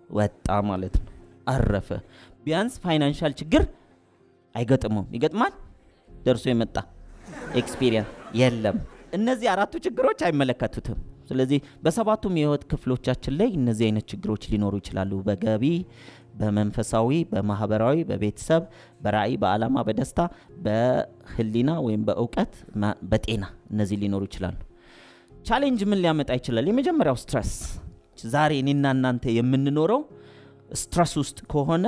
ወጣ ማለት ነው። አረፈ። ቢያንስ ፋይናንሻል ችግር አይገጥመውም። ይገጥማል? ደርሶ የመጣ ኤክስፒሪየንስ የለም። እነዚህ አራቱ ችግሮች አይመለከቱትም። ስለዚህ በሰባቱም የህይወት ክፍሎቻችን ላይ እነዚህ አይነት ችግሮች ሊኖሩ ይችላሉ። በገቢ፣ በመንፈሳዊ፣ በማህበራዊ፣ በቤተሰብ፣ በራዕይ፣ በዓላማ፣ በደስታ፣ በህሊና ወይም በእውቀት፣ በጤና እነዚህ ሊኖሩ ይችላሉ። ቻሌንጅ ምን ሊያመጣ ይችላል? የመጀመሪያው ስትረስ። ዛሬ እኔና እናንተ የምንኖረው ስትረስ ውስጥ ከሆነ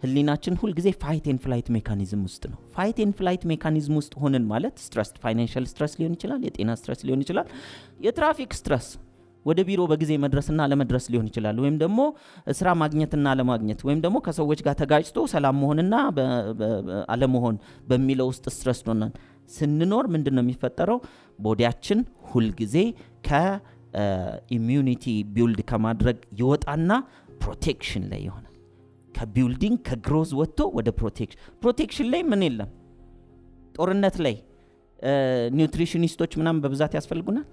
ህሊናችን ሁልጊዜ ፋይት ኤንድ ፍላይት ሜካኒዝም ውስጥ ነው። ፋይት ኤንድ ፍላይት ሜካኒዝም ውስጥ ሆነን ማለት ስትረስ፣ ፋይናንሻል ስትረስ ሊሆን ይችላል፣ የጤና ስትረስ ሊሆን ይችላል፣ የትራፊክ ስትረስ ወደ ቢሮ በጊዜ መድረስና አለመድረስ ሊሆን ይችላል፣ ወይም ደግሞ ስራ ማግኘትና አለማግኘት፣ ወይም ደግሞ ከሰዎች ጋር ተጋጭቶ ሰላም መሆንና አለመሆን በሚለው ውስጥ ስትረስ ሆነን ስንኖር ምንድነው የሚፈጠረው? ቦዲያችን ሁልጊዜ ከኢሚዩኒቲ ቢልድ ከማድረግ ይወጣና ፕሮቴክሽን ላይ ይሆናል። ከቢልዲንግ ከግሮዝ ወጥቶ ወደ ፕሮቴክሽን ላይ ምን የለም። ጦርነት ላይ ኒውትሪሽኒስቶች ምናምን በብዛት ያስፈልጉናል?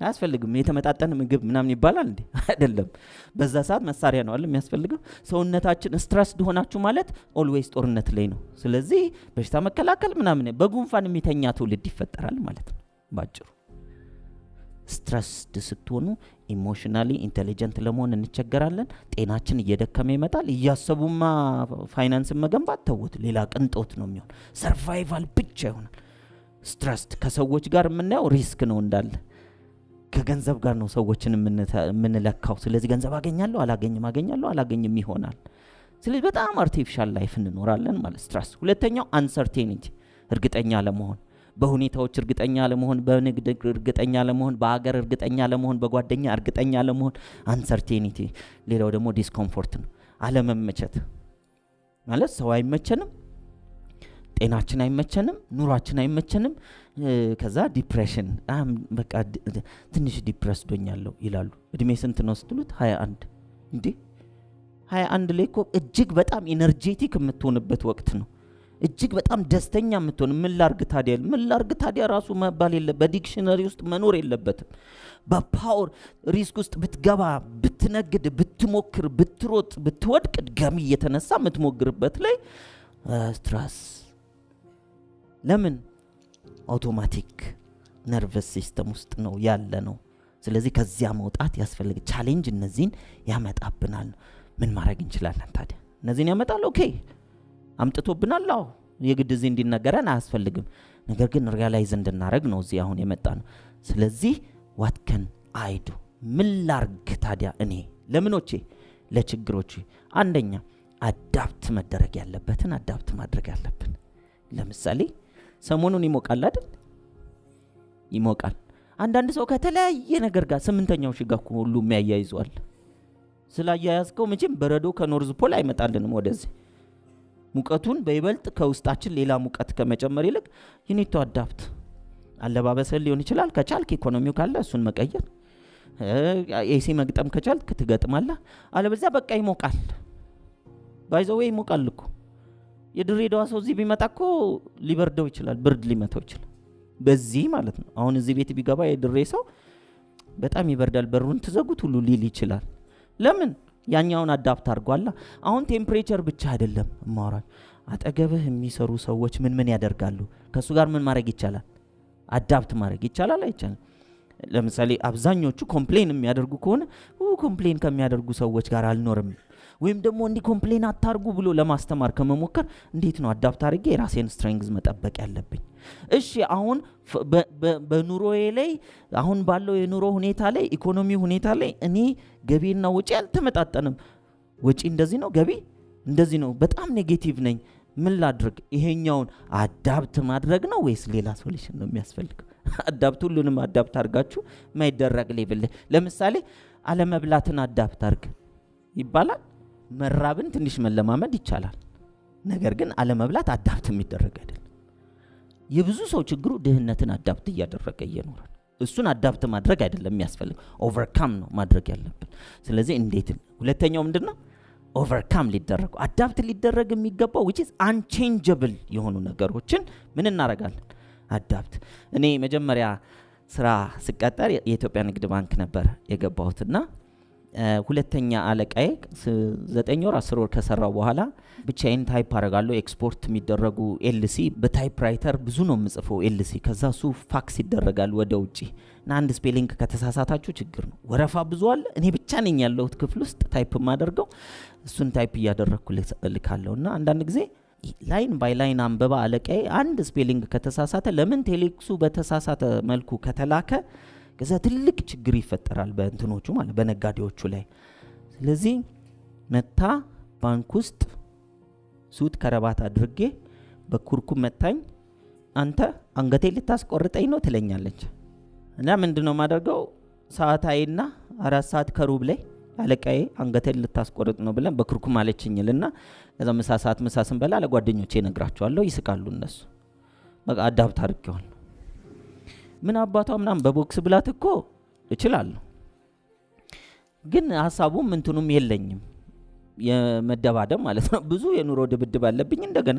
አያስፈልግም። የተመጣጠነ ምግብ ምናምን ይባላል እንዴ? አይደለም። በዛ ሰዓት መሳሪያ ነው አይደል የሚያስፈልገው። ሰውነታችን ስትረስድ ሆናችሁ ማለት ኦልዌይስ ጦርነት ላይ ነው። ስለዚህ በሽታ መከላከል ምናምን በጉንፋን የሚተኛ ትውልድ ይፈጠራል ማለት ነው ባጭሩ። ስትረስድ ስትሆኑ ኢሞሽናሊ ኢንቴሊጀንት ለመሆን እንቸገራለን። ጤናችን እየደከመ ይመጣል። እያሰቡማ ፋይናንስን መገንባት ተውት፣ ሌላ ቅንጦት ነው የሚሆን። ሰርቫይቫል ብቻ ይሆናል። ስትረስድ ከሰዎች ጋር የምናየው ሪስክ ነው እንዳለ ከገንዘብ ጋር ነው ሰዎችን የምንለካው። ስለዚህ ገንዘብ አገኛለሁ አላገኝም ይሆናል። ስለዚህ በጣም አርቲፊሻል ላይፍ እንኖራለን ማለት ስትረስ። ሁለተኛው አንሰርቴኒቲ፣ እርግጠኛ ለመሆን በሁኔታዎች እርግጠኛ ለመሆን፣ በንግድ እርግጠኛ ለመሆን፣ በአገር እርግጠኛ ለመሆን፣ በጓደኛ እርግጠኛ ለመሆን አንሰርቴኒቲ። ሌላው ደግሞ ዲስኮምፎርት ነው፣ አለመመቸት ማለት ሰው አይመቸንም፣ ጤናችን አይመቸንም፣ ኑሯችን አይመቸንም። ከዛ ዲፕሬሽን፣ በቃ ትንሽ ዲፕረስ ዶኛለሁ ይላሉ። እድሜ ስንት ነው ስትሉት 21። እንዴ 21 ላይ እኮ እጅግ በጣም ኢነርጄቲክ የምትሆንበት ወቅት ነው። እጅግ በጣም ደስተኛ የምትሆን ምን ላርግ ታዲያ ራሱ መባል የለ፣ በዲክሽነሪ ውስጥ መኖር የለበትም። በፓወር ሪስክ ውስጥ ብትገባ፣ ብትነግድ፣ ብትሞክር፣ ብትሮጥ፣ ብትወድቅ ድጋሚ እየተነሳ የምትሞግርበት ላይ ስትረስ። ለምን? አውቶማቲክ ነርቨስ ሲስተም ውስጥ ነው ያለ ነው። ስለዚህ ከዚያ መውጣት ያስፈልግ። ቻሌንጅ እነዚህን ያመጣብናል። ምን ማድረግ እንችላለን ታዲያ? እነዚህን ያመጣል። ኦኬ አምጥቶብናል። አዎ የግድ እዚህ እንዲነገረን አያስፈልግም። ነገር ግን ሪያላይዝ እንድናረግ ነው እዚህ አሁን የመጣ ነው። ስለዚህ ዋት ከን አይዱ፣ ምን ላርግ ታዲያ እኔ ለምኖቼ፣ ለችግሮቼ። አንደኛ አዳፕት መደረግ ያለበትን አዳፕት ማድረግ ያለብን። ለምሳሌ ሰሞኑን ይሞቃል አይደል? ይሞቃል። አንዳንድ ሰው ከተለያየ ነገር ጋር ስምንተኛው ሺህ ጋር ሁሉ የሚያያይዘዋል። ስላያያዝከው መቼም በረዶ ከኖርዝ ፖል አይመጣልንም ወደዚህ። ሙቀቱን በይበልጥ ከውስጣችን ሌላ ሙቀት ከመጨመር ይልቅ ይኒቶ አዳፕት። አለባበስህ ሊሆን ይችላል ከቻልክ፣ ኢኮኖሚው ካለ እሱን መቀየር፣ ኤሲ መግጠም ከቻልክ ትገጥማለህ። አለበለዚያ በቃ ይሞቃል። ባይዘው ይሞቃል እኮ። የድሬዳዋ ሰው እዚህ ቢመጣ እኮ ሊበርደው ይችላል፣ ብርድ ሊመታው ይችላል። በዚህ ማለት ነው። አሁን እዚህ ቤት ቢገባ የድሬ ሰው በጣም ይበርዳል፣ በሩን ትዘጉት ሁሉ ሊል ይችላል። ለምን? ያኛውን አዳፕት አድርጓላ። አሁን ቴምፕሬቸር ብቻ አይደለም ማውራት፣ አጠገብህ የሚሰሩ ሰዎች ምን ያደርጋሉ፣ ከሱ ጋር ምን ማድረግ ይቻላል፣ አዳፕት ማድረግ ይቻላል አይቻልም? ለምሳሌ አብዛኞቹ ኮምፕሌን የሚያደርጉ ከሆነ ኮምፕሌን ከሚያደርጉ ሰዎች ጋር አልኖርም፣ ወይም ደግሞ እንዲህ ኮምፕሌን አታርጉ ብሎ ለማስተማር ከመሞከር እንዴት ነው አዳፕት አድርጌ የራሴን ስትሬንግዝ መጠበቅ ያለብኝ? እሺ አሁን በኑሮዬ ላይ አሁን ባለው የኑሮ ሁኔታ ላይ ኢኮኖሚ ሁኔታ ላይ እኔ ገቢና ወጪ አልተመጣጠንም። ወጪ እንደዚህ ነው፣ ገቢ እንደዚህ ነው፣ በጣም ኔጌቲቭ ነኝ። ምን ላድርግ? ይሄኛውን አዳፕት ማድረግ ነው ወይስ ሌላ ሶሉሽን ነው የሚያስፈልገው? አዳፕት ሁሉንም አዳፕት አድርጋችሁ ማይደረግ ሌቭል። ለምሳሌ አለመብላትን አዳፕት አድርግ ይባላል። መራብን ትንሽ መለማመድ ይቻላል። ነገር ግን አለመብላት አዳፕት የሚደረግ አይደለም። የብዙ ሰው ችግሩ ድህነትን አዳፕት እያደረገ እየኖረ እሱን አዳፕት ማድረግ አይደለም የሚያስፈልግ ኦቨርካም ነው ማድረግ ያለብን። ስለዚህ እንዴት ሁለተኛው ምንድነው ኦቨርካም ሊደረግ አዳፕት ሊደረግ የሚገባው which is unchangeable የሆኑ ነገሮችን ምን እናረጋለን አዳፕት። እኔ መጀመሪያ ስራ ስቀጠር የኢትዮጵያ ንግድ ባንክ ነበር የገባሁትና ሁለተኛ አለቃዬ 9 ወር 10 ወር ከሰራው በኋላ ብቻዬን ታይፕ አረጋለሁ። ኤክስፖርት የሚደረጉ ኤልሲ በታይፕራይተር ብዙ ነው የምጽፈው ኤልሲ። ከዛ ሱ ፋክስ ይደረጋል ወደ ውጪ እና አንድ ስፔሊንግ ከተሳሳታችሁ ችግር ነው። ወረፋ ብዙ አለ። እኔ ብቻ ነኝ ያለሁት ክፍል ውስጥ ታይፕ ማደርገው። እሱን ታይፕ እያደረኩ ልካለሁና አንዳንድ ጊዜ ላይን ባይ ላይን አንበባ አለቃዬ አንድ ስፔሊንግ ከተሳሳተ ለምን ቴሌክሱ በተሳሳተ መልኩ ከተላከ ከዛ ትልቅ ችግር ይፈጠራል በእንትኖቹ ማለት በነጋዴዎቹ ላይ። ስለዚህ መታ ባንክ ውስጥ ሱት ከረባት አድርጌ በኩርኩም መታኝ። አንተ አንገቴ ልታስቆርጠኝ ነው ትለኛለች። እና ምንድነው ማደርገው ሰዓት አይና 4 ሰዓት ከሩብ ላይ አለቃዬ አንገቴን ልታስቆርጥ ነው ብለን በኩርኩም አለችኝልና ከዛ ምሳ ሰዓት ምሳ ስንበላ ለጓደኞቼ ነግራቸዋለሁ። ይስቃሉ እነሱ። በቃ አዳፕት አድርጌዋል። ምን አባቷ ምናምን በቦክስ ብላት እኮ እችላለሁ፣ ግን ሐሳቡም እንትኑም የለኝም የመደባደብ ማለት ነው። ብዙ የኑሮ ድብድብ አለብኝ እንደገና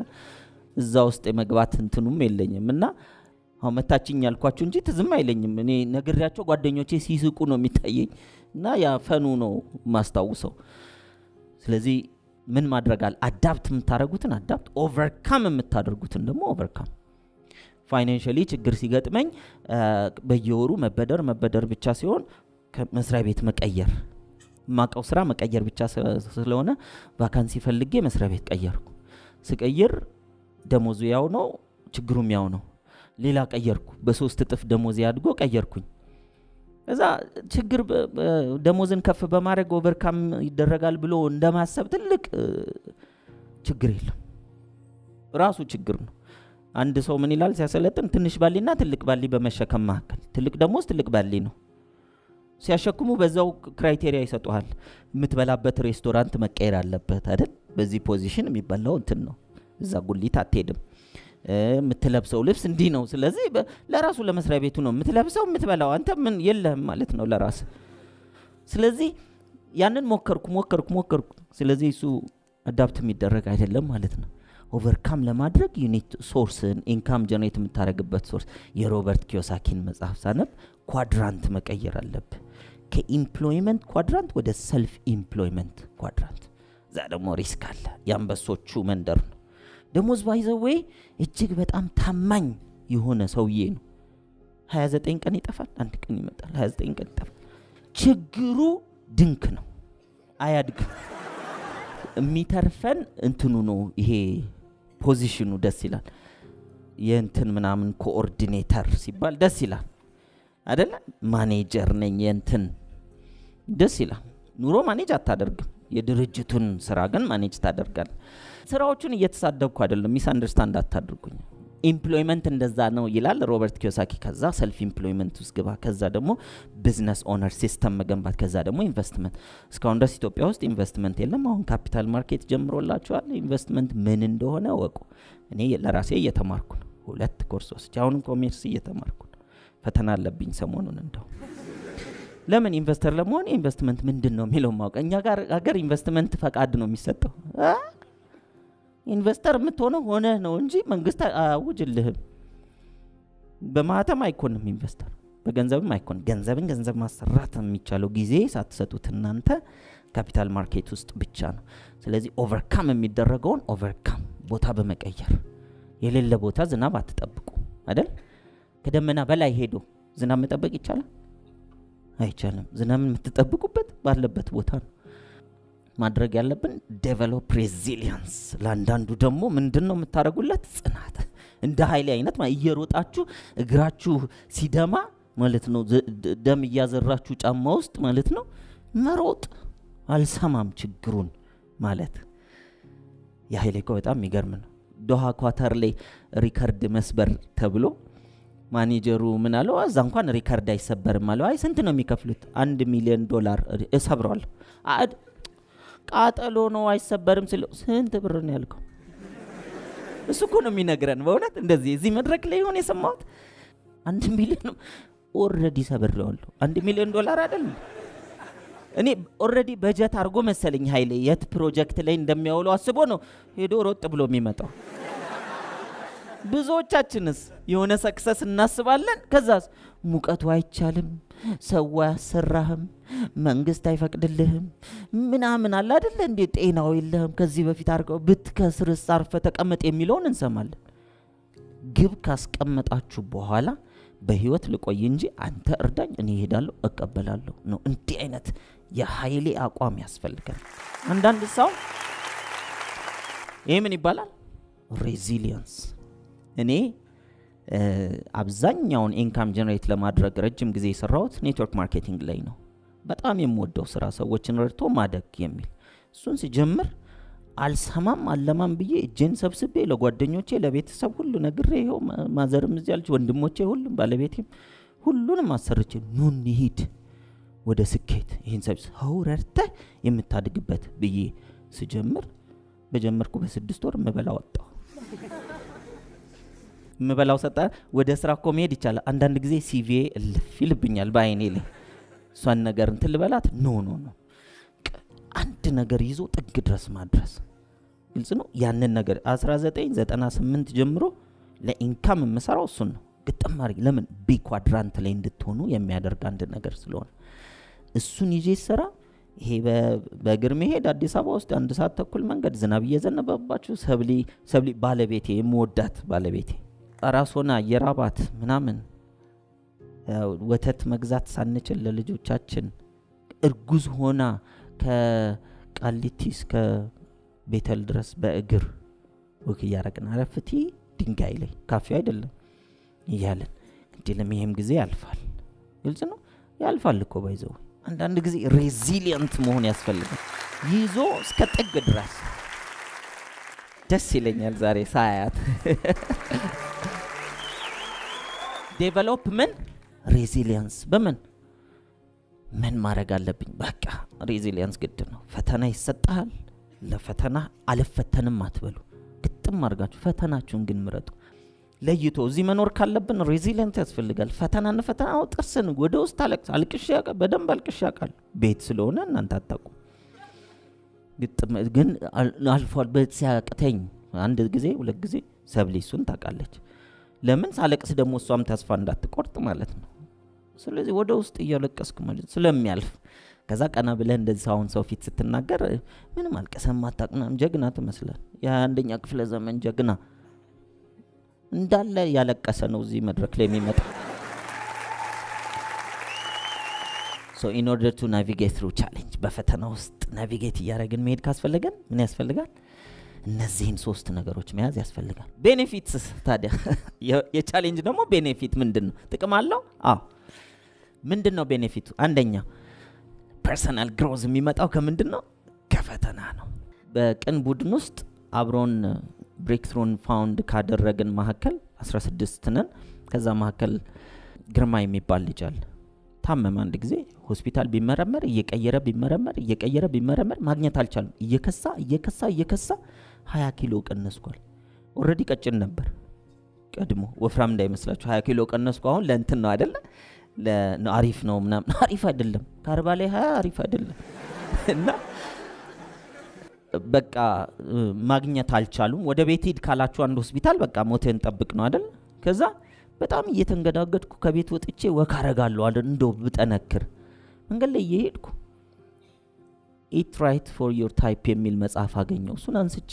እዛ ውስጥ የመግባት እንትኑም የለኝም እና አሁን መታችኝ ያልኳችሁ እንጂ ትዝም አይለኝም። እኔ ነግሬያቸው ጓደኞቼ ሲስቁ ነው የሚታየኝ እና ያ ፈኑ ነው ማስታውሰው። ስለዚህ ምን ማድረጋል አዳፕት የምታደርጉትን አዳፕት፣ ኦቨርካም የምታደርጉትን ደግሞ ኦቨርካም። ፋይናንሻሊ ችግር ሲገጥመኝ በየወሩ መበደር ብቻ ሲሆን ከመስሪያ ቤት መቀየር ማቀው ስራ መቀየር ብቻ ስለሆነ ቫካንሲ ፈልጌ መስሪያ ቤት ቀየርኩ። ስቀይር ደሞዙ ያው ነው፣ ችግሩም ያው ነው። ሌላ ቀየርኩ፣ በ3 እጥፍ ደሞዝ ያድጎ ቀየርኩኝ። እዛ ችግር ደሞዝን ከፍ በማድረግ ኦቨርካም ይደረጋል ብሎ እንደማሰብ ትልቅ ችግር የለም፣ ራሱ ችግር ነው። አንድ ሰው ምን ይላል ሲያሰለጥን ትንሽ ባሊና ትልቅ ባሊ በመሸከም መካከል ትልቅ ደሞዝ ትልቅ ባሊ ነው። ሲያሸክሙ በዛው ክራይቴሪያ ይሰጡሃል። የምትበላበት ሬስቶራንት መቀየር አለበት አይደል? በዚህ ፖዚሽን የሚበላው እንትን ነው፣ እዛ ጉሊት አትሄድም። የምትለብሰው ልብስ እንዲህ ነው። ስለዚህ ለራሱ ለመስሪያ ቤቱ ነው የምትለብሰው የምትበላው፣ አንተ ምን የለህም ማለት ነው ለራስ። ስለዚህ ያንን ሞከርኩ። ስለዚህ እሱ አዳፕት የሚደረግ አይደለም ማለት ነው። ኦቨርካም ለማድረግ ዩኒት ሶርስን ኢንካም ጀነሬት የምታደርግበት ሶርስ የሮበርት ኪዮሳኪን መጽሐፍ ሳነብ ኳድራንት መቀየር አለብህ። ከኢምፕሎይመንት ኳድራንት ወደ ሰልፍ ኢምፕሎይመንት ኳድራንት። እዛ ደግሞ ሪስክ አለ። የአንበሶቹ መንደር ነው። ደሞዝ ባይዘዌ እጅግ በጣም ታማኝ የሆነ ሰውዬ ነው። 29 ቀን ይጠፋል፣ 1 ቀን ይመጣል። 29 ቀን ይጠፋል። ችግሩ ድንክ ነው፣ አያድግም። የሚተርፈን እንትኑ ነው። ይሄ ፖዚሽኑ ደስ ይላል። የእንትን ምናምን ኮኦርዲኔተር ሲባል ደስ ይላል አይደለ? ማኔጀር ነኝ የእንትን ደስ ይላል። ኑሮ ማኔጅ አታደርግም፣ የድርጅቱን ስራ ግን ማኔጅ ታደርጋል። ስራዎቹን እየተሳደብኩ አይደለም፣ ሚስ አንደርስታንድ አታድርጉኝ። ኢምፕሎይመንት እንደዛ ነው ይላል ሮበርት ኪዮሳኪ። ከዛ ሰልፍ ኢምፕሎይመንት ውስጥ ግባ፣ ከዛ ደግሞ ቢዝነስ ኦነር ሲስተም መገንባት፣ ከዛ ደግሞ ኢንቨስትመንት። እስካሁን ድረስ ኢትዮጵያ ውስጥ ኢንቨስትመንት የለም። አሁን ካፒታል ማርኬት ጀምሮላችኋል። ኢንቨስትመንት ምን እንደሆነ ወቁ። እኔ ለራሴ እየተማርኩ ነው፣ 2 ኮርስ ወስጄ አሁንም ኮሜርስ እየተማርኩ ነው። ፈተና አለብኝ ሰሞኑን። እንደው ለምን ኢንቨስተር ለመሆን ኢንቨስትመንት ምንድን ነው የሚለው ማወቅ። እኛ ጋር ሀገር ኢንቨስትመንት ፈቃድ ነው የሚሰጠው። ኢንቨስተር የምትሆነው ሆነ ነው እንጂ መንግስት አውጅልህም። በማህተም አይኮንም ኢንቨስተር፣ በገንዘብም አይኮን። ገንዘብ ማሰራት የሚቻለው ጊዜ ሳትሰጡት እናንተ ካፒታል ማርኬት ውስጥ ብቻ ነው። ስለዚህ ኦቨርካም የሚደረገውን ኦቨርካም ቦታ በመቀየር የሌለ ቦታ ዝናብ አትጠብቁ አይደል? ከደመና በላይ ሄዶ ዝናብ መጠበቅ ይቻላል? አይቻልም። ዝናብ የምትጠብቁበት ባለበት ቦታ ነው። ማድረግ ያለብን ዴቨሎፕ ሬዚሊየንስ። ለአንዳንዱ ደግሞ ምንድነው የምታደርጉለት? ጽናት። እንደ ኃይሌ አይነት እየሮጣችሁ እግራችሁ ሲደማ ማለት ነው፣ ደም እያዘራችሁ ጫማ ውስጥ ማለት ነው መሮጥ። አልሰማም ችግሩን ማለት የኃይሌ እኮ በጣም የሚገርም ነው። ዶሃ ኳታር ላይ ሪከርድ መስበር ተብሎ ማኔጀሩ ምን አለው? እዛ እንኳን ሪከርድ አይሰበርም አለው። አይ ስንት ነው የሚከፍሉት? $1 ሚሊዮን እሰብረዋለሁ። ቃጠሎ ነው አይሰበርም ሲለው፣ ስንት ብር ነው ያልከው? እሱ እኮ ነው የሚነግረን። በእውነት እንደዚህ እዚህ መድረክ ላይ ሆነ የሰማሁት 1 ሚሊዮን ኦልሬዲ ሰብሬዋለሁ። $1 ሚሊዮን አይደል? እኔ ኦልሬዲ በጀት አድርጎ መሰለኝ ኃይሌ የት ፕሮጀክት ላይ እንደሚያውለው አስቦ ነው ሄዶ ሮጥ ብሎ የሚመጣው። ብዙዎቻችንስ የሆነ ሰክሰስ እናስባለን። ከዛስ ሙቀቱ አይቻልም፣ ሰው አያሰራህም፣ መንግስት አይፈቅድልህም ምናምን አለ አይደለ እንዴ? ጤናው የለህም፣ ከዚህ በፊት አድርገው ብትከስርስ አርፈ ተቀመጥ የሚለውን እንሰማለን። ግብ ካስቀመጣችሁ በኋላ በህይወት ልቆይ እንጂ አንተ እርዳኝ እኔ እሄዳለሁ እቀበላለሁ ነው። እንዲህ አይነት የኃይሌ አቋም ያስፈልጋል። አንዳንድ ሰው ይሄ ምን ይባላል? ሬዚሊየንስ። እኔ አብዛኛውን ኢንካም ጀነሬት ለማድረግ ረጅም ጊዜ የሰራሁት ኔትወርክ ማርኬቲንግ ላይ ነው። በጣም የምወደው ስራ ሰዎችን ረድቶ ማደግ የሚል እሱን ሲጀምር አልሰማም አለማም ብዬ እጄን ሰብስቤ ለጓደኞቼ ለቤተሰብ ሁሉ ነግሬ ይኸው ማዘርም እዚህ ያለች ወንድሞቼ ሁሉም ባለቤቴም ሁሉንም አሰርቼ ኑ እንሂድ ወደ ስኬት ይህን ሰው ረድተህ የምታድግበት ብዬ ስጀምር በጀመርኩ በ6 ወር ምበላው ወጣሁ። ምበላው ሰጣ። ወደ ስራ እኮ መሄድ ይቻላል። አንዳንድ ጊዜ ሲቪ እልፍ ይልብኛል በአይኔ ላይ እሷን ነገር እንትን ልበላት ኖ አንድ ነገር ይዞ ጥግ ድረስ ማድረስ ግልጽ ነው። ያንን ነገር 1998 ጀምሮ ለኢንካም የምሰራው እሱን ነው። ግጥም አድርጌ ለምን ቢ ኳድራንት ላይ እንድትሆኑ የሚያደርግ አንድ ነገር ስለሆነ እሱን ይዤ ስራ። ይሄ በእግር መሄድ አዲስ አበባ ውስጥ 1 ሰዓት ተኩል መንገድ ዝናብ እየዘነበባችሁ ሰብሊ ባለቤቴ የምወዳት ባለቤቴ ራስ ሆና የራባት ምናምን ወተት መግዛት ሳንችል ለልጆቻችን እርጉዝ ሆና ከቃሊቲ እስከ ቤተል ድረስ በእግር ወክ እያረግን አረፍቲ ድንጋይ ላይ ካፌ አይደለም እያለን እንዴለም ይሄም ጊዜ ያልፋል። ግልጽ ነው ያልፋል እኮ ባይዘው። አንዳንድ ጊዜ ሬዚሊየንት መሆን ያስፈልጋል ይዞ እስከ ጥግ ድረስ። ደስ ይለኛል ዛሬ ሳያት ዴቨሎፕመንት ሬዚሊየንስ በምን ምን ማድረግ አለብኝ? በቃ ሬዚሊየንስ ግድ ነው። ፈተና ይሰጣል። ለፈተና አልፈተንም አትበሉ። ግጥም አድርጋችሁ ፈተናችሁን ግን ምረጡ። ለይቶ እዚህ መኖር ካለብን ሬዚሊየንት ያስፈልጋል። ፈተናና ፈተናው ጥርስን ወደ ውስጥ አልቅሽ ያውቃል። በደንብ አልቅሽ ያውቃል። ቤት ስለሆነ እናንተ አታውቁ። ግጥም ግን አልፏል። በሲያቅተኝ አንድ ጊዜ 2 ጊዜ ሰብሊ እሱን ታውቃለች። ለምን ሳለቅስ ደግሞ እሷም ተስፋ እንዳትቆርጥ ማለት ነው። ስለዚህ ወደ ውስጥ እያለቀስኩ ማለት ስለሚያልፍ ከዛ ቀና ብለህ እንደዚህ አሁን ሰው ፊት ስትናገር ምንም አልቀሰም አታውቅም ጀግና ትመስላል። የ1ኛ ክፍለ ዘመን ጀግና እንዳለ ያለቀሰ ነው እዚህ መድረክ ላይ የሚመጣ። so in order to navigate through challenge በፈተና ውስጥ ናቪጌት እያደረግን መሄድ ካስፈለገን ምን ያስፈልጋል? እነዚህን 3 ነገሮች መያዝ ያስፈልጋል። ቤኔፊትስ ታዲያ የቻሌንጅ ደግሞ ቤኔፊት ምንድነው? ጥቅም አለው? አዎ ምንድነው ቤኔፊቱ? አንደኛ ፐርሰናል ግሮዝ የሚመጣው ከምንድነው? ከፈተና ነው። በቅን ቡድን ውስጥ አብሮን ብሬክትሩን ፋውንድ ካደረግን መካከል 16 ነን። ከዛ መካከል ግርማ የሚባል ልጅ አለ። ታመመ። አንድ ጊዜ ሆስፒታል ቢመረመር እየቀየረ ቢመረመር ማግኘት አልቻለም። እየከሳ 20 ኪሎ ቀነስኳል። ኦሬዲ ቀጭን ነበር ቀድሞ። ወፍራም እንዳይመስላችሁ 20 ኪሎ ቀነስኩ። አሁን ለእንትን ነው አይደለ? አሪፍ ነው ምናምን። አሪፍ አይደለም። ከ40 ላይ 20 አሪፍ አይደለም። እና በቃ ማግኘት አልቻሉም። ወደ ቤት ሂድ ካላችሁ አንድ ሆስፒታል በቃ ሞቴን ጠብቅ ነው አይደል? ከዛ በጣም እየተንገዳገድኩ ከቤት ወጥቼ ወካረጋለሁ አይደል? እንደው ብጠነክር መንገድ ላይ እየሄድኩ ኢት ራይት ፎር ዮር ታይፕ የሚል መጽሐፍ አገኘው። እሱን አንስቼ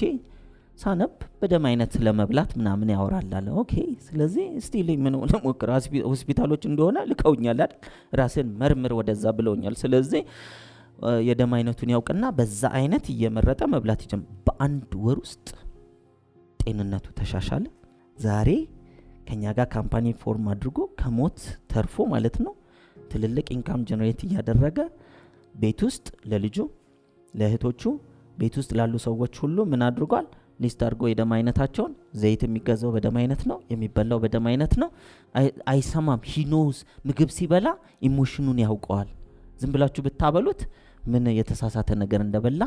ሳነብ በደም አይነት ለመብላት ምናምን ያወራል አለ። ኦኬ ስለዚህ እስቲ ምን ለሞክር። ሆስፒታሎች እንደሆነ ልከውኛል አይደል? ራስን መርምር ወደዛ ብለውኛል። ስለዚህ የደም አይነቱን ያውቅና በዛ አይነት እየመረጠ መብላት ይጀምር። በ1 ወር ውስጥ ጤንነቱ ተሻሻለ። ዛሬ ከኛ ጋር ካምፓኒ ፎርም አድርጎ ከሞት ተርፎ ማለት ነው ትልልቅ ኢንካም ጀነሬት እያደረገ ቤት ውስጥ ለልጁ ለእህቶቹ ቤት ውስጥ ላሉ ሰዎች ሁሉ ምን አድርጓል? ሊስት አድርጎ የደም አይነታቸውን። ዘይት የሚገዛው በደም አይነት ነው፣ የሚበላው በደም አይነት ነው። አይሰማም። ሂ ኖውስ። ምግብ ሲበላ ኢሞሽኑን ያውቀዋል። ዝም ብላችሁ ብታበሉት ምን የተሳሳተ ነገር እንደበላ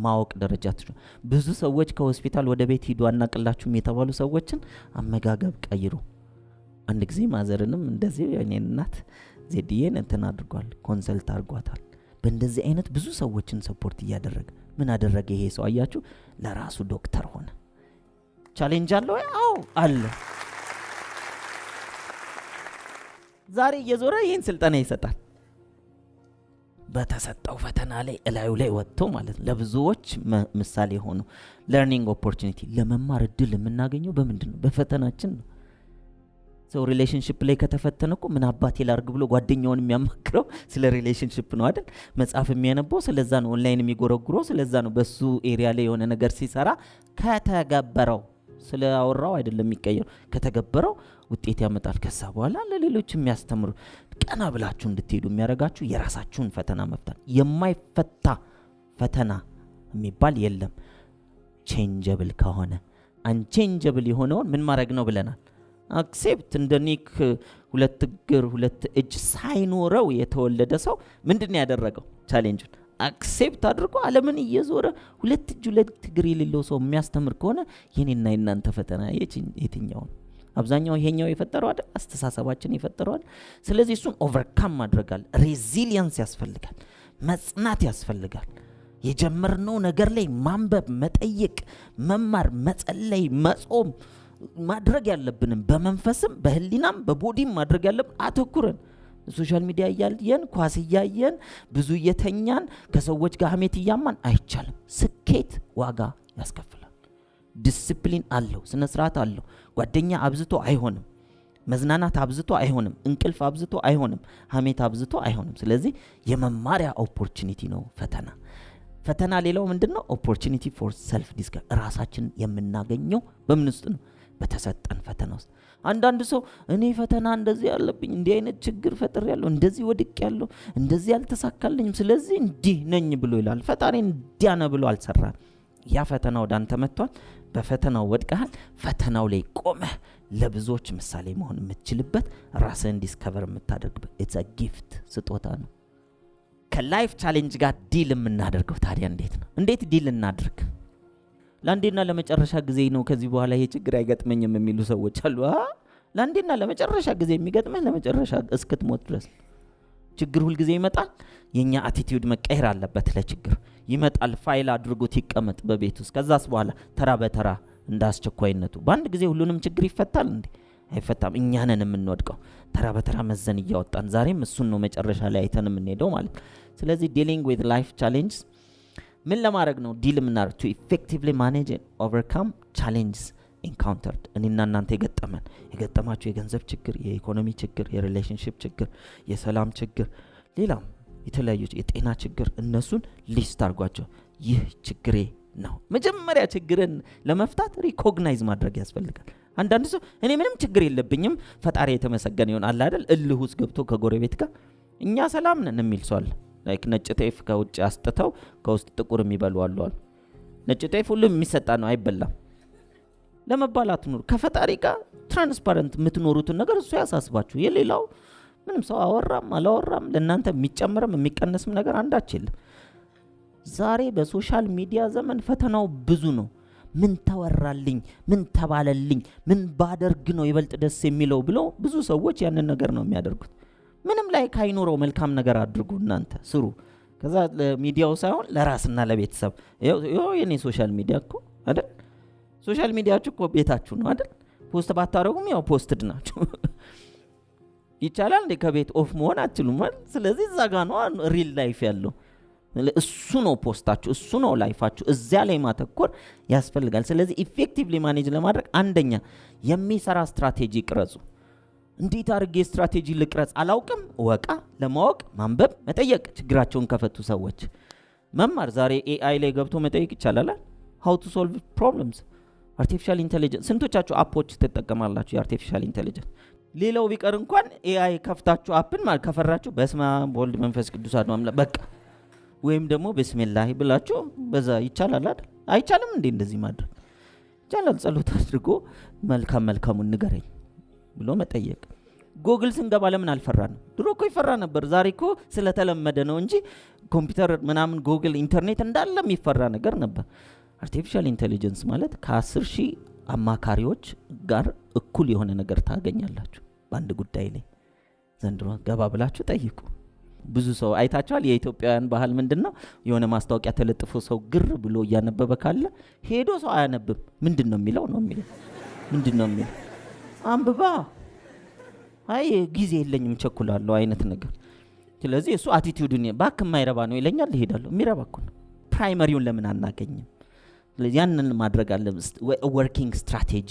ማወቅ ደረጃ ትችላል። ብዙ ሰዎች ከሆስፒታል ወደ ቤት ሂዱ አናቅላችሁም የተባሉ ሰዎችን አመጋገብ ቀይሩ። አንድ ጊዜ ማዘርንም እንደዚህ የኔን እናት ዜድዬን እንትን አድርጓል፣ ኮንሰልት አድርጓታል። በእንደዚህ አይነት ብዙ ሰዎችን ሰፖርት እያደረገ ምን አደረገ ይሄ ሰው አያችሁ? ለራሱ ዶክተር ሆነ። ቻሌንጅ አለ ወይ? አዎ አለ። ዛሬ እየዞረ ይህን ስልጠና ይሰጣል። በተሰጠው ፈተና ላይ እላዩ ላይ ወጥቶ ማለት ነው። ለብዙዎች ምሳሌ ሆኖ ለርኒንግ ኦፖርቹኒቲ ለመማር እድል የምናገኘው በምንድን ነው? በፈተናችን ነው። ሰው ሪሌሽንሽፕ ላይ ከተፈተነ እኮ ምን አባቴ ላርግ ብሎ ጓደኛውን የሚያማክረው ስለ ሪሌሽንሽፕ ነው አይደል? መጽሐፍ የሚያነበው ስለዛ ነው። ኦንላይን የሚጎረጉረው ስለዛ ነው። በሱ ኤሪያ ላይ የሆነ ነገር ሲሰራ ከተገበረው ስለአወራው አይደለም የሚቀየሩ፣ ከተገበረው ውጤት ያመጣል። ከዛ በኋላ ለሌሎች የሚያስተምሩ ቀና ብላችሁ እንድትሄዱ የሚያደርጋችሁ የራሳችሁን ፈተና መፍታት። የማይፈታ ፈተና የሚባል የለም። ቼንጀብል ከሆነ አንቼንጀብል የሆነውን ምን ማድረግ ነው ብለናል? አክሴፕት። እንደ ኒክ 2 እግር 2 እጅ ሳይኖረው የተወለደ ሰው ምንድን ያደረገው? ቻሌንጁን አክሴፕት አድርጎ ዓለምን እየዞረ 2 እጅ 2 እግር የሌለው ሰው የሚያስተምር ከሆነ የኔና የናንተ ፈተና የትኛው ነው? አብዛኛው ይሄኛው የፈጠረው አይደል? አስተሳሰባችን የፈጠረዋል። ስለዚህ እሱን ኦቨርካም ማድረጋል። ሬዚሊየንስ ያስፈልጋል፣ መጽናት ያስፈልጋል። የጀመርነው ነገር ላይ ማንበብ፣ መጠየቅ፣ መማር፣ መጸለይ፣ መጾም ማድረግ ያለብንም በመንፈስም በህሊናም በቦዲም ማድረግ ያለብን አተኩረን ሶሻል ሚዲያ እያየን ኳስ እያየን ብዙ እየተኛን ከሰዎች ጋር ሀሜት እያማን አይቻልም። ስኬት ዋጋ ያስከፍላል። ዲሲፕሊን አለው፣ ስነ ስርዓት አለው። ጓደኛ አብዝቶ አይሆንም፣ መዝናናት አብዝቶ አይሆንም፣ እንቅልፍ አብዝቶ አይሆንም፣ ሀሜት አብዝቶ አይሆንም። ስለዚህ የመማሪያ ኦፖርቹኒቲ ነው ፈተና። ሌላው ምንድነው? ኦፖርቹኒቲ ፎር ሰልፍ ዲስከቨሪ። ራሳችንን የምናገኘው በምን ውስጥ ነው? በተሰጠን ፈተና ውስጥ። አንዳንድ ሰው እኔ ፈተና እንደዚህ ያለብኝ፣ እንዲህ አይነት ችግር ፈጥር ያለው፣ እንደዚህ ወድቅ ያለው፣ እንደዚህ ያልተሳካልኝም፣ ስለዚህ እንዲህ ነኝ ብሎ ይላል። ፈጣሪ እንዲያነ ብሎ አልሰራም። ያ ፈተና ወደ አንተ መጥቷል። በፈተናው ወድቀሃል። ፈተናው ላይ ቆመህ ለብዙዎች ምሳሌ መሆን የምትችልበት፣ ራስህን ዲስከቨር የምታደርግበት ኢትስ አ ጊፍት፣ ስጦታ ነው። ከላይፍ ቻሌንጅ ጋር ዲል የምናደርገው ታዲያ እንዴት ነው? እንዴት ዲል እናድርግ? ለአንዴና ለመጨረሻ ጊዜ ነው ከዚህ በኋላ ይሄ ችግር አይገጥመኝም የሚሉ ሰዎች አሉ። ለአንዴና ለመጨረሻ ጊዜ የሚገጥመህ ለመጨረሻ እስክትሞት ድረስ። ችግር ሁል ጊዜ ይመጣል። የኛ አቲቲዩድ መቀየር አለበት። ለችግር ይመጣል፣ ፋይል አድርጎት ይቀመጥ በቤት ውስጥ። ከዛስ በኋላ ተራ በተራ እንዳስቸኳይነቱ። በአንድ ጊዜ ሁሉንም ችግር ይፈታል እንዴ? አይፈታም። እኛ ነን የምንወድቀው። ተራ በተራ መዘን እያወጣን ዛሬም እሱን ነው መጨረሻ ላይ አይተን የምንሄደው ማለት። ስለዚህ ዲሊንግ ዊዝ ላይፍ ቻሌንጅስ ምን ለማድረግ ነው ዲል የምናደርግ? ቱ ኢፌክቲቭሊ ማኔጅ ኤንድ ኦቨርካም ቻሌንጅስ ኢንካውንተርድ። እኔና እናንተ የገጠማችሁ የገንዘብ ችግር፣ የኢኮኖሚ ችግር፣ የሪሌሽንሽፕ ችግር፣ የሰላም ችግር፣ ሌላም የተለያዩ የጤና ችግር፣ እነሱን ሊስት አድርጓቸው። ይህ ችግሬ ነው። መጀመሪያ ችግርን ለመፍታት ሪኮግናይዝ ማድረግ ያስፈልጋል። አንዳንድ ሰው እኔ ምንም ችግር የለብኝም ፈጣሪ የተመሰገነ ይሁን አለ አይደል? እልህ ውስጥ ገብቶ ከጎረቤት ጋር እኛ ሰላም ነን የሚል ሰው አለ። ላይክ ነጭ ጤፍ ከውጭ አስጥተው ከውስጥ ጥቁር የሚበሉ አሉ። ነጭ ጤፍ ሁሉም የሚሰጣ ነው፣ አይበላም። ለመባላት ኑሩ። ከፈጣሪ ጋር ትራንስፓረንት የምትኖሩትን ነገር እሱ ያሳስባችሁ። የሌላው ምንም ሰው አወራም አላወራም ለእናንተ የሚጨምርም የሚቀነስም ነገር አንዳች የለም። ዛሬ በሶሻል ሚዲያ ዘመን ፈተናው ብዙ ነው። ምን ተወራልኝ፣ ምን ተባለልኝ፣ ምን ባደርግ ነው ይበልጥ ደስ የሚለው ብለው ብዙ ሰዎች ያንን ነገር ነው የሚያደርጉት። ምንም ላይ ካይኖረው መልካም ነገር አድርጉ፣ እናንተ ስሩ። ከዛ ለሚዲያው ሳይሆን ለራስና ለቤተሰብ። ይሄው የኔ ሶሻል ሚዲያ እኮ አይደል? ሶሻል ሚዲያችሁ እኮ ቤታችሁ ነው አይደል? ፖስት ባታረጉም ያው ፖስትድ ናችሁ። ይቻላል እንዴ ከቤት ኦፍ መሆን አትችሉም ማለት? ስለዚህ እዛ ጋር ነው ሪል ላይፍ ያለው። እሱ ነው ፖስታችሁ፣ እሱ ነው ላይፋችሁ። እዚያ ላይ ማተኮር ያስፈልጋል። ስለዚህ ኢፌክቲቭሊ ማኔጅ ለማድረግ አንደኛ የሚሰራ ስትራቴጂ ቅረጹ። እንዴት አድርጌ ስትራቴጂ ልቅረጽ አላውቅም። ወቃ ለማወቅ ማንበብ፣ መጠየቅ። ችግራቸውን ከፈቱ ሰዎች መማር። ዛሬ ኤአይ ላይ ገብቶ መጠየቅ ይቻላል። how to solve problems አርቲፊሻል ኢንተለጀንስ። ስንቶቻችሁ አፖች ትጠቀማላችሁ የአርቲፊሻል ኢንተለጀንስ? ሌላው ቢቀር እንኳን ኤአይ ከፍታችሁ አፕን ማለት ከፈራችሁ በስመ አብ ወልድ መንፈስ ቅዱስ አሐዱ አምላክ በቃ፣ ወይም ደግሞ ቢስሚላህ ብላችሁ በዛ ይቻላል አይደል? አይቻልም እንዴ እንደዚህ ማድረግ? ይቻላል። ጸሎት አድርጎ መልካሙን ንገረኝ ብሎ መጠየቅ። ጎግል ስንገባ ለምን አልፈራንም? ድሮ እኮ ይፈራ ነበር። ዛሬ እኮ ስለተለመደ ነው እንጂ ኮምፒውተር ምናምን ጎግል ኢንተርኔት እንዳለ የሚፈራ ነገር ነበር። አርቲፊሻል ኢንቴሊጀንስ ማለት ከ10,000 አማካሪዎች ጋር እኩል የሆነ ነገር ታገኛላችሁ በአንድ ጉዳይ ላይ። ዘንድሮ ገባ ብላችሁ ጠይቁ። ብዙ ሰው አይታችኋል። የኢትዮጵያውያን ባህል ምንድነው? የሆነ ማስታወቂያ ተለጥፎ ሰው ግር ብሎ እያነበበ ካለ ሄዶ ሰው አያነብም። ምንድነው የሚለው ነው የሚለው። ምንድነው የሚለው? አንብባ። አይ ጊዜ የለኝም ቸኩላለሁ አይነት ነገር። ስለዚህ እሱ አቲቲዩድን ባክ የማይረባ ነው ይለኛል፣ እሄዳለሁ። የሚረባ እኮ ነው። ፕራይመሪውን ለምን አናገኝም? ስለዚህ ያንን ማድረግ አለ። ወርኪንግ ስትራቴጂ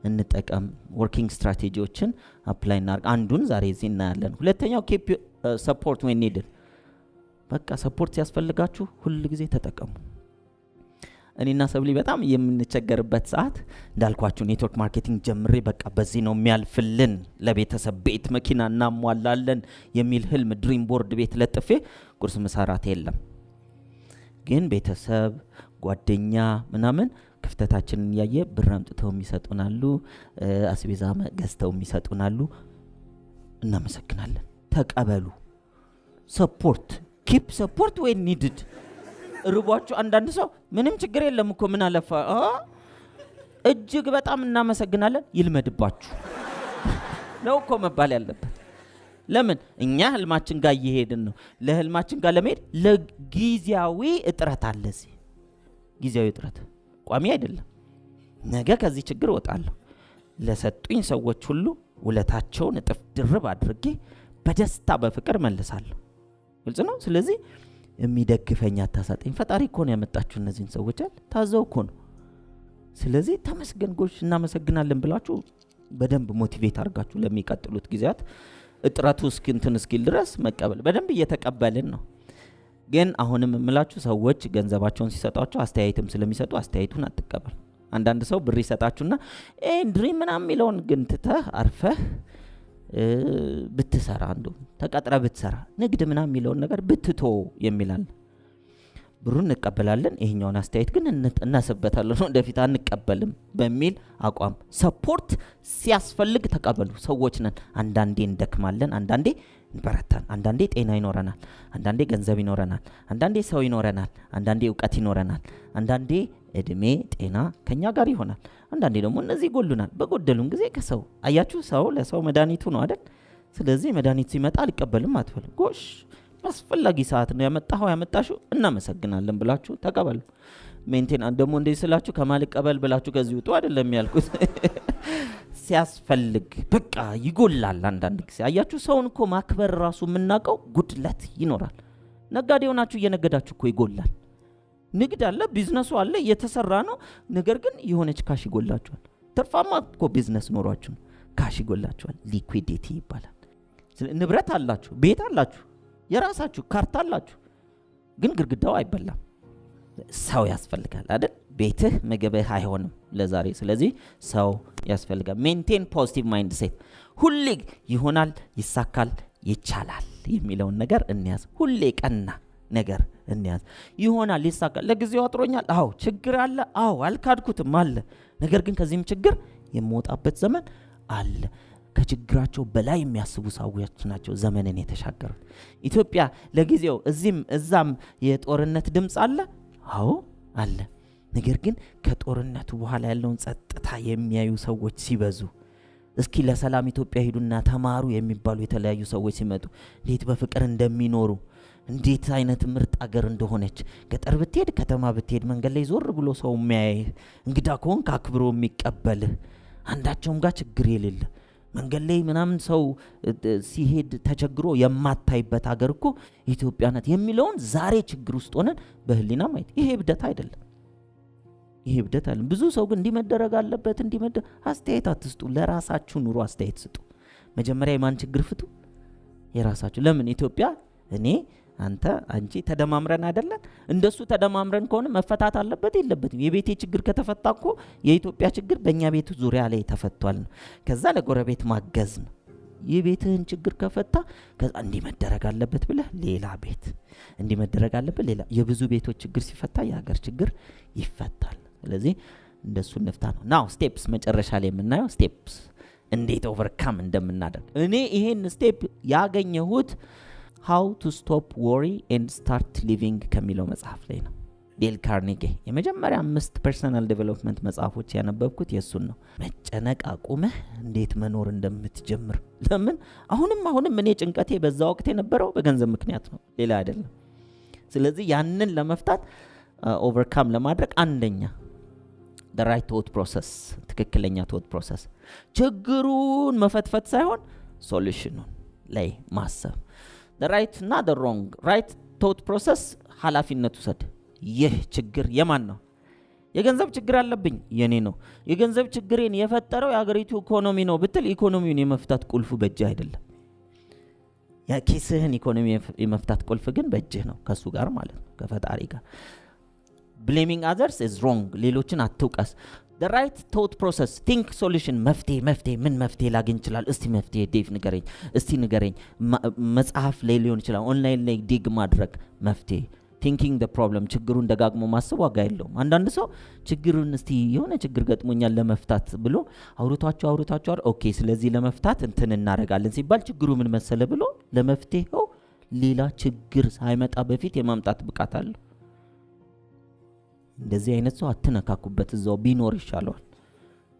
እንጠቀም። ወርኪንግ ስትራቴጂዎችን አፕላይ እናድርግ። አንዱን ዛሬ እዚህ እናያለን። ሁለተኛው ኬፕ ሰፖርት ዌን ኒድድ። በቃ ሰፖርት ሲያስፈልጋችሁ ሁል ጊዜ ተጠቀሙ። እኔና ሰብሊ በጣም የምንቸገርበት ሰዓት እንዳልኳችሁ ኔትወርክ ማርኬቲንግ ጀምሬ በቃ በዚህ ነው የሚያልፍልን፣ ለቤተሰብ ቤት መኪና እናሟላለን የሚል ህልም ድሪም ቦርድ ቤት ለጥፌ ቁርስ መሰራት የለም። ግን ቤተሰብ ጓደኛ ምናምን ክፍተታችንን እያየ ብር አምጥተው የሚሰጡናሉ፣ አስቤዛ ገዝተው የሚሰጡናሉ። እናመሰግናለን። ተቀበሉ። ሰፖርት ኪፕ ሰፖርት ዌን ኒድድ። ርቧችሁ አንዳንድ ሰው ምንም ችግር የለም እኮ ምን አለፋ እጅግ በጣም እናመሰግናለን ይልመድባችሁ ነው እኮ መባል ያለበት። ለምን እኛ ህልማችን ጋር እየሄድን ነው። ለህልማችን ጋር ለመሄድ ለጊዜያዊ እጥረት አለ። እዚህ ጊዜያዊ እጥረት ቋሚ አይደለም። ነገ ከዚህ ችግር ወጣለሁ። ለሰጡኝ ሰዎች ሁሉ ውለታቸውን እጥፍ ድርብ አድርጌ በደስታ በፍቅር መልሳለሁ። ግልጽ ነው። ስለዚህ የሚደግፈኝ አታሳጠኝ። ፈጣሪ እኮ ነው ያመጣችሁ እነዚህን ሰዎች አይደል? ታዘው እኮ ነው። ስለዚህ ተመስገን ጎሽ እናመሰግናለን ብላችሁ በደንብ ሞቲቬት አድርጋችሁ ለሚቀጥሉት ጊዜያት እጥረቱ እስኪንትን እስኪል ድረስ መቀበል። በደንብ እየተቀበልን ነው። ግን አሁንም የምላችሁ ሰዎች ገንዘባቸውን ሲሰጧቸው አስተያየትም ስለሚሰጡ አስተያየቱን አትቀበል። አንዳንድ ሰው ብር ይሰጣችሁና ድሪም ምናምን የሚለውን ግን ትተህ አርፈህ ብትሰራ እንደው ተቀጥረ ብትሰራ ንግድ ምናምን የሚለውን ነገር ብትቶ የሚላል። ብሩን እንቀበላለን፣ ይሄኛውን አስተያየት ግን እናስበታለን፣ ወደፊት አንቀበልም በሚል አቋም ሰፖርት ሲያስፈልግ ተቀበሉ። ሰዎች ነን። አንዳንዴ እንደክማለን፣ አንዳንዴ እንበረታን፣ አንዳንዴ ጤና ይኖረናል፣ አንዳንዴ ገንዘብ ይኖረናል፣ አንዳንዴ ሰው ይኖረናል፣ አንዳንዴ እውቀት ይኖረናል፣ አንዳንዴ እድሜ ጤና ከኛ ጋር ይሆናል፣ አንዳንዴ ደግሞ እነዚህ ይጎሉናል። በጎደሉን ጊዜ ከሰው አያችሁ፣ ሰው ለሰው መድኃኒቱ ነው አይደል? ስለዚህ መድኃኒት ሲመጣ አልቀበልም አትበልም። ጎሽ አስፈላጊ ሰዓት ነው ያመጣሽው እናመሰግናለን ብላችሁ ተቀበሉ። ሜንቴን ደግሞ እንደዚህ ስላችሁ ከማልቀበል ብላችሁ ከዚህ ውጡ አይደለም ያልኩት። ሲያስፈልግ በቃ ይጎላል። አንዳንድ ጊዜ አያችሁ፣ ሰውን እኮ ማክበር ራሱ የምናውቀው ጉድለት ይኖራል። ነጋዴ ሆናችሁ እየነገዳችሁ እኮ ይጎላል። ንግድ አለ፣ ቢዝነሱ አለ፣ እየተሰራ ነው። ነገር ግን የሆነች ካሽ ይጎላችኋል። ትርፋማ እኮ ቢዝነስ ኖሯችሁ ካሽ ይጎላችኋል። ሊኩዊዲቲ ይባላል። ንብረት አላችሁ፣ ቤት አላችሁ፣ የራሳችሁ ካርታ አላችሁ፣ ግን ግድግዳው አይበላም። ሰው ያስፈልጋል አይደል? ቤትህ ምግብህ አይሆንም ለዛሬ። ስለዚህ ሰው ያስፈልጋል። ሜንቴን ፖዚቲቭ ማይንድ ሴት። ሁሌ ይሆናል፣ ይሳካል፣ ይቻላል የሚለውን ነገር እንያዝ። ሁሌ ቀና ነገር እንያዝ። ይሆናል፣ ይሳካል። ለጊዜው አጥሮኛል፣ አዎ ችግር አለ፣ አዎ አልካድኩትም አለ። ነገር ግን ከዚህም ችግር የምወጣበት ዘመን አለ። ከችግራቸው በላይ የሚያስቡ ሰዎች ናቸው ዘመንን የተሻገሩት። ኢትዮጵያ ለጊዜው እዚህም እዛም የጦርነት ድምፅ አለ፣ አዎ አለ። ነገር ግን ከጦርነቱ በኋላ ያለውን ጸጥታ የሚያዩ ሰዎች ሲበዙ፣ እስኪ ለሰላም ኢትዮጵያ ሄዱና ተማሩ የሚባሉ የተለያዩ ሰዎች ሲመጡ እንዴት በፍቅር እንደሚኖሩ፣ እንዴት አይነት ምርጥ አገር እንደሆነች፣ ገጠር ብትሄድ ከተማ ብትሄድ መንገድ ላይ ዞር ብሎ ሰው የሚያይ፣ እንግዳ ከሆንክ አክብሮ የሚቀበልህ፣ አንዳቸውም ጋር ችግር የሌለ መንገድ ላይ ምናምን ሰው ሲሄድ ተቸግሮ የማታይበት አገር እኮ ኢትዮጵያ ናት የሚለውን ዛሬ ችግር ውስጥ ሆነን በህሊና ማየት ይሄ እብደት አይደለም። ይሄ እብደት አይደለም። ብዙ ሰው ግን እንዲመደረግ አለበት አስተያየት አትስጡ። ለራሳችሁ ኑሮ አስተያየት ስጡ። መጀመሪያ የማን ችግር ፍቱ? የራሳችሁ። ለምን ኢትዮጵያ እኔ አንተ አንቺ ተደማምረን አይደለን? እንደሱ ተደማምረን ከሆነ መፈታት አለበት የለበትም? የቤቴ ችግር ከተፈታ እኮ የኢትዮጵያ ችግር በእኛ ቤት ዙሪያ ላይ ተፈቷል ነው። ከዛ ለጎረቤት ማገዝ ነው። የቤትህን ችግር ከፈታ ከዛ እንዲመደረግ አለበት ብለህ ሌላ ቤት እንዲመደረግ አለበት ሌላ። የብዙ ቤቶች ችግር ሲፈታ የሀገር ችግር ይፈታል። ስለዚህ እንደሱ እንፍታ ነው። ናው ስቴፕስ፣ መጨረሻ ላይ የምናየው ስቴፕስ እንዴት ኦቨርካም እንደምናደርግ። እኔ ይሄን ስቴፕ ያገኘሁት how to stop worry and start living ከሚለው መጽሐፍ ላይ ነው። ዴል ካርኔጊ የመጀመሪያ 5 ፐርሰናል ዴቨሎፕመንት መጽሐፎች ያነበብኩት የሱን ነው። መጨነቅ አቁመህ እንዴት መኖር እንደምትጀምር። ለምን አሁንም እኔ ጭንቀቴ በዛ ወቅት የነበረው በገንዘብ ምክንያት ነው፣ ሌላ አይደለም። ስለዚህ ያንን ለመፍታት ኦቨርካም ለማድረግ አንደኛ the right thought process፣ ትክክለኛ thought process፣ ችግሩን መፈትፈት ሳይሆን ሶሉሽኑን ላይ ማሰብ። the right እና the wrong right thought process ኃላፊነት ውሰድ። ይህ ችግር የማን ነው? የገንዘብ ችግር አለብኝ፣ የኔ ነው። የገንዘብ ችግሬን የፈጠረው የሀገሪቱ ኢኮኖሚ ነው ብትል ኢኮኖሚውን የመፍታት ቁልፉ በእጅህ አይደለም። የኪስህን ኢኮኖሚ የመፍታት ቁልፍ ግን በእጅህ ነው፣ ከሱ ጋር ማለት ነው፣ ከፈጣሪ ጋር። blaming others is wrong። ሌሎችን አትውቀስ። the right thought process think solution መፍትሄ ምን መፍትሄ ላገኝ ይችላል? እስቲ መፍትሄ ዴቭ ንገረኝ። መጽሐፍ ላይ ሊሆን ይችላል፣ ኦንላይን ላይ ዲግ ማድረግ መፍትሄ። thinking the problem ችግሩን ደጋግሞ ማሰብ ዋጋ የለውም። አንዳንድ ሰው ችግሩን እስቲ የሆነ ችግር ገጥሞኛል ለመፍታት ብሎ አውርቷቸው ኦኬ ስለዚህ ለመፍታት እንትን እናደርጋለን ሲባል ችግሩ ምን መሰለ ብሎ ለመፍትሄው ሌላ ችግር ሳይመጣ በፊት የማምጣት ብቃት አለው። እንደዚህ አይነት ሰው አትነካኩበት፣ እዛው ቢኖር ይሻለዋል።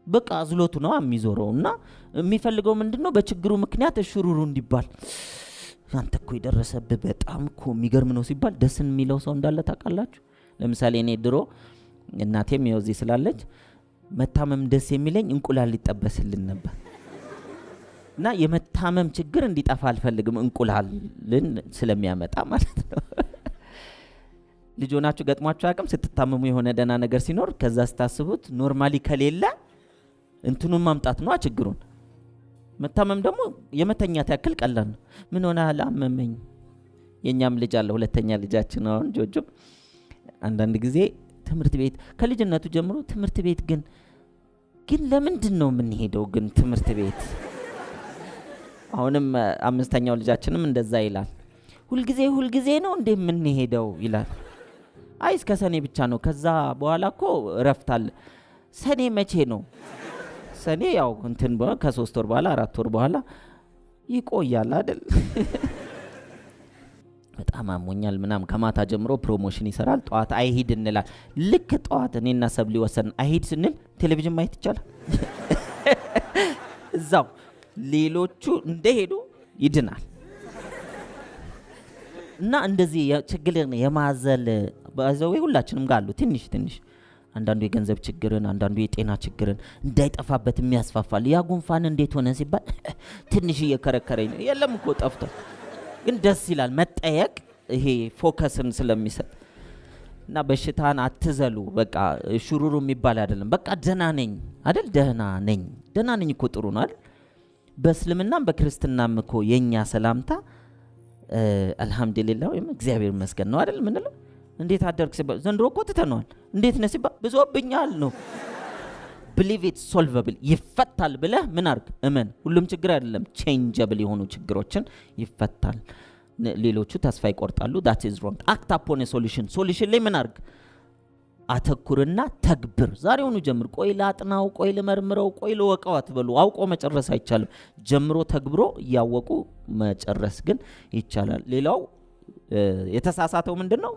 በቃ አዝሎቱ ነው የሚዞረውና የሚፈልገው ምንድነው? በችግሩ ምክንያት እሽሩሩ እንዲባል። አንተ እኮ ይደረሰብህ በጣም እኮ የሚገርም ነው ሲባል ደስን የሚለው ሰው እንዳለ ታውቃላችሁ። ለምሳሌ እኔ ድሮ እናቴም ይኸው እዚህ ስላለች መታመም ደስ የሚለኝ እንቁላል ሊጠበስልን ነበር እና የመታመም ችግር እንዲጠፋ አልፈልግም፣ እንቁላልን ስለሚያመጣ ማለት ነው። ልጅ ሆናችሁ ገጥሟችሁ አያውቅም? ስትታመሙ የሆነ ደህና ነገር ሲኖር ከዛ ስታስቡት ኖርማሊ ከሌለ እንትኑን ማምጣት ነው ችግሩን። መታመም ደግሞ የመተኛት ያክል ቀላል ነው። ምን ሆነ አላመመኝ። የኛም ልጅ አለ፣ ሁለተኛ ልጃችን አሁን ጆጆ። አንዳንድ ጊዜ ትምህርት ቤት ከልጅነቱ ጀምሮ ትምህርት ቤት ግን ለምንድን ነው የምንሄደው ግን ትምህርት ቤት? አሁንም አምስተኛው ልጃችንም እንደዛ ይላል። ሁልጊዜ ነው እንዴ የምንሄደው ይላል። አይ እስከ ሰኔ ብቻ ነው፣ ከዛ በኋላ እኮ እረፍት አለ። ሰኔ መቼ ነው? ሰኔ ያው እንትን ከ3 ወር በኋላ 4 ወር በኋላ ይቆያል አይደል? በጣም አሞኛል ምናም ከማታ ጀምሮ ፕሮሞሽን ይሰራል። ጧት አይሂድ እንላል። ልክ ጧት እኔና ሰብሊ ወሰን አይሂድ ስንል ቴሌቪዥን ማየት ይቻላል። እዛው ሌሎቹ እንደሄዱ ይድናል። እና እንደዚህ ችግርን የማዘል ባዘው ሁላችንም ጋር አሉ ትንሽ አንዳንዱ የገንዘብ ችግርን፣ አንዳንዱ የጤና ችግርን እንዳይጠፋበት የሚያስፋፋል። ያ ጉንፋን እንዴት ሆነ ሲባል ትንሽ እየከረከረኝ ነው። የለም እኮ ጠፍቷል። ግን ደስ ይላል መጠየቅ፣ ይሄ ፎከስን ስለሚሰጥ። እና በሽታን አትዘሉ። በቃ ሹሩሩ የሚባል አይደለም። በቃ ደህና ነኝ አይደል? ደህና ነኝ እኮ ጥሩ ነው አይደል? በእስልምናም በክርስትናም እኮ የኛ ሰላምታ አልহামዱሊላህ ወይም እግዚአብሔር ይመስገን ነው አይደል? ምንለው እንዴት አደርክ ሲባል ዘንድሮ እኮ ትተነዋል። እንዴት ነህ ሲባል ብዙብኛል ነው። believe it solvable ይፈታል ብለህ ምን አርግ? እመን። ሁሉም ችግር አይደለም፣ changeable የሆኑ ችግሮችን ይፈታል። ሌሎቹ ተስፋ ይቆርጣሉ። that is wrong። act upon a solution ላይ ምን አርግ? አተኩርና ተግብር። ዛሬውኑ ጀምር። ቆይ ላጥናው፣ ቆይ ልመርምረው፣ ቆይ ልወቀው አትበሉ። አውቆ መጨረስ አይቻልም። ጀምሮ ተግብሮ ያወቁ መጨረስ ግን ይቻላል። ሌላው የተሳሳተው ምንድነው?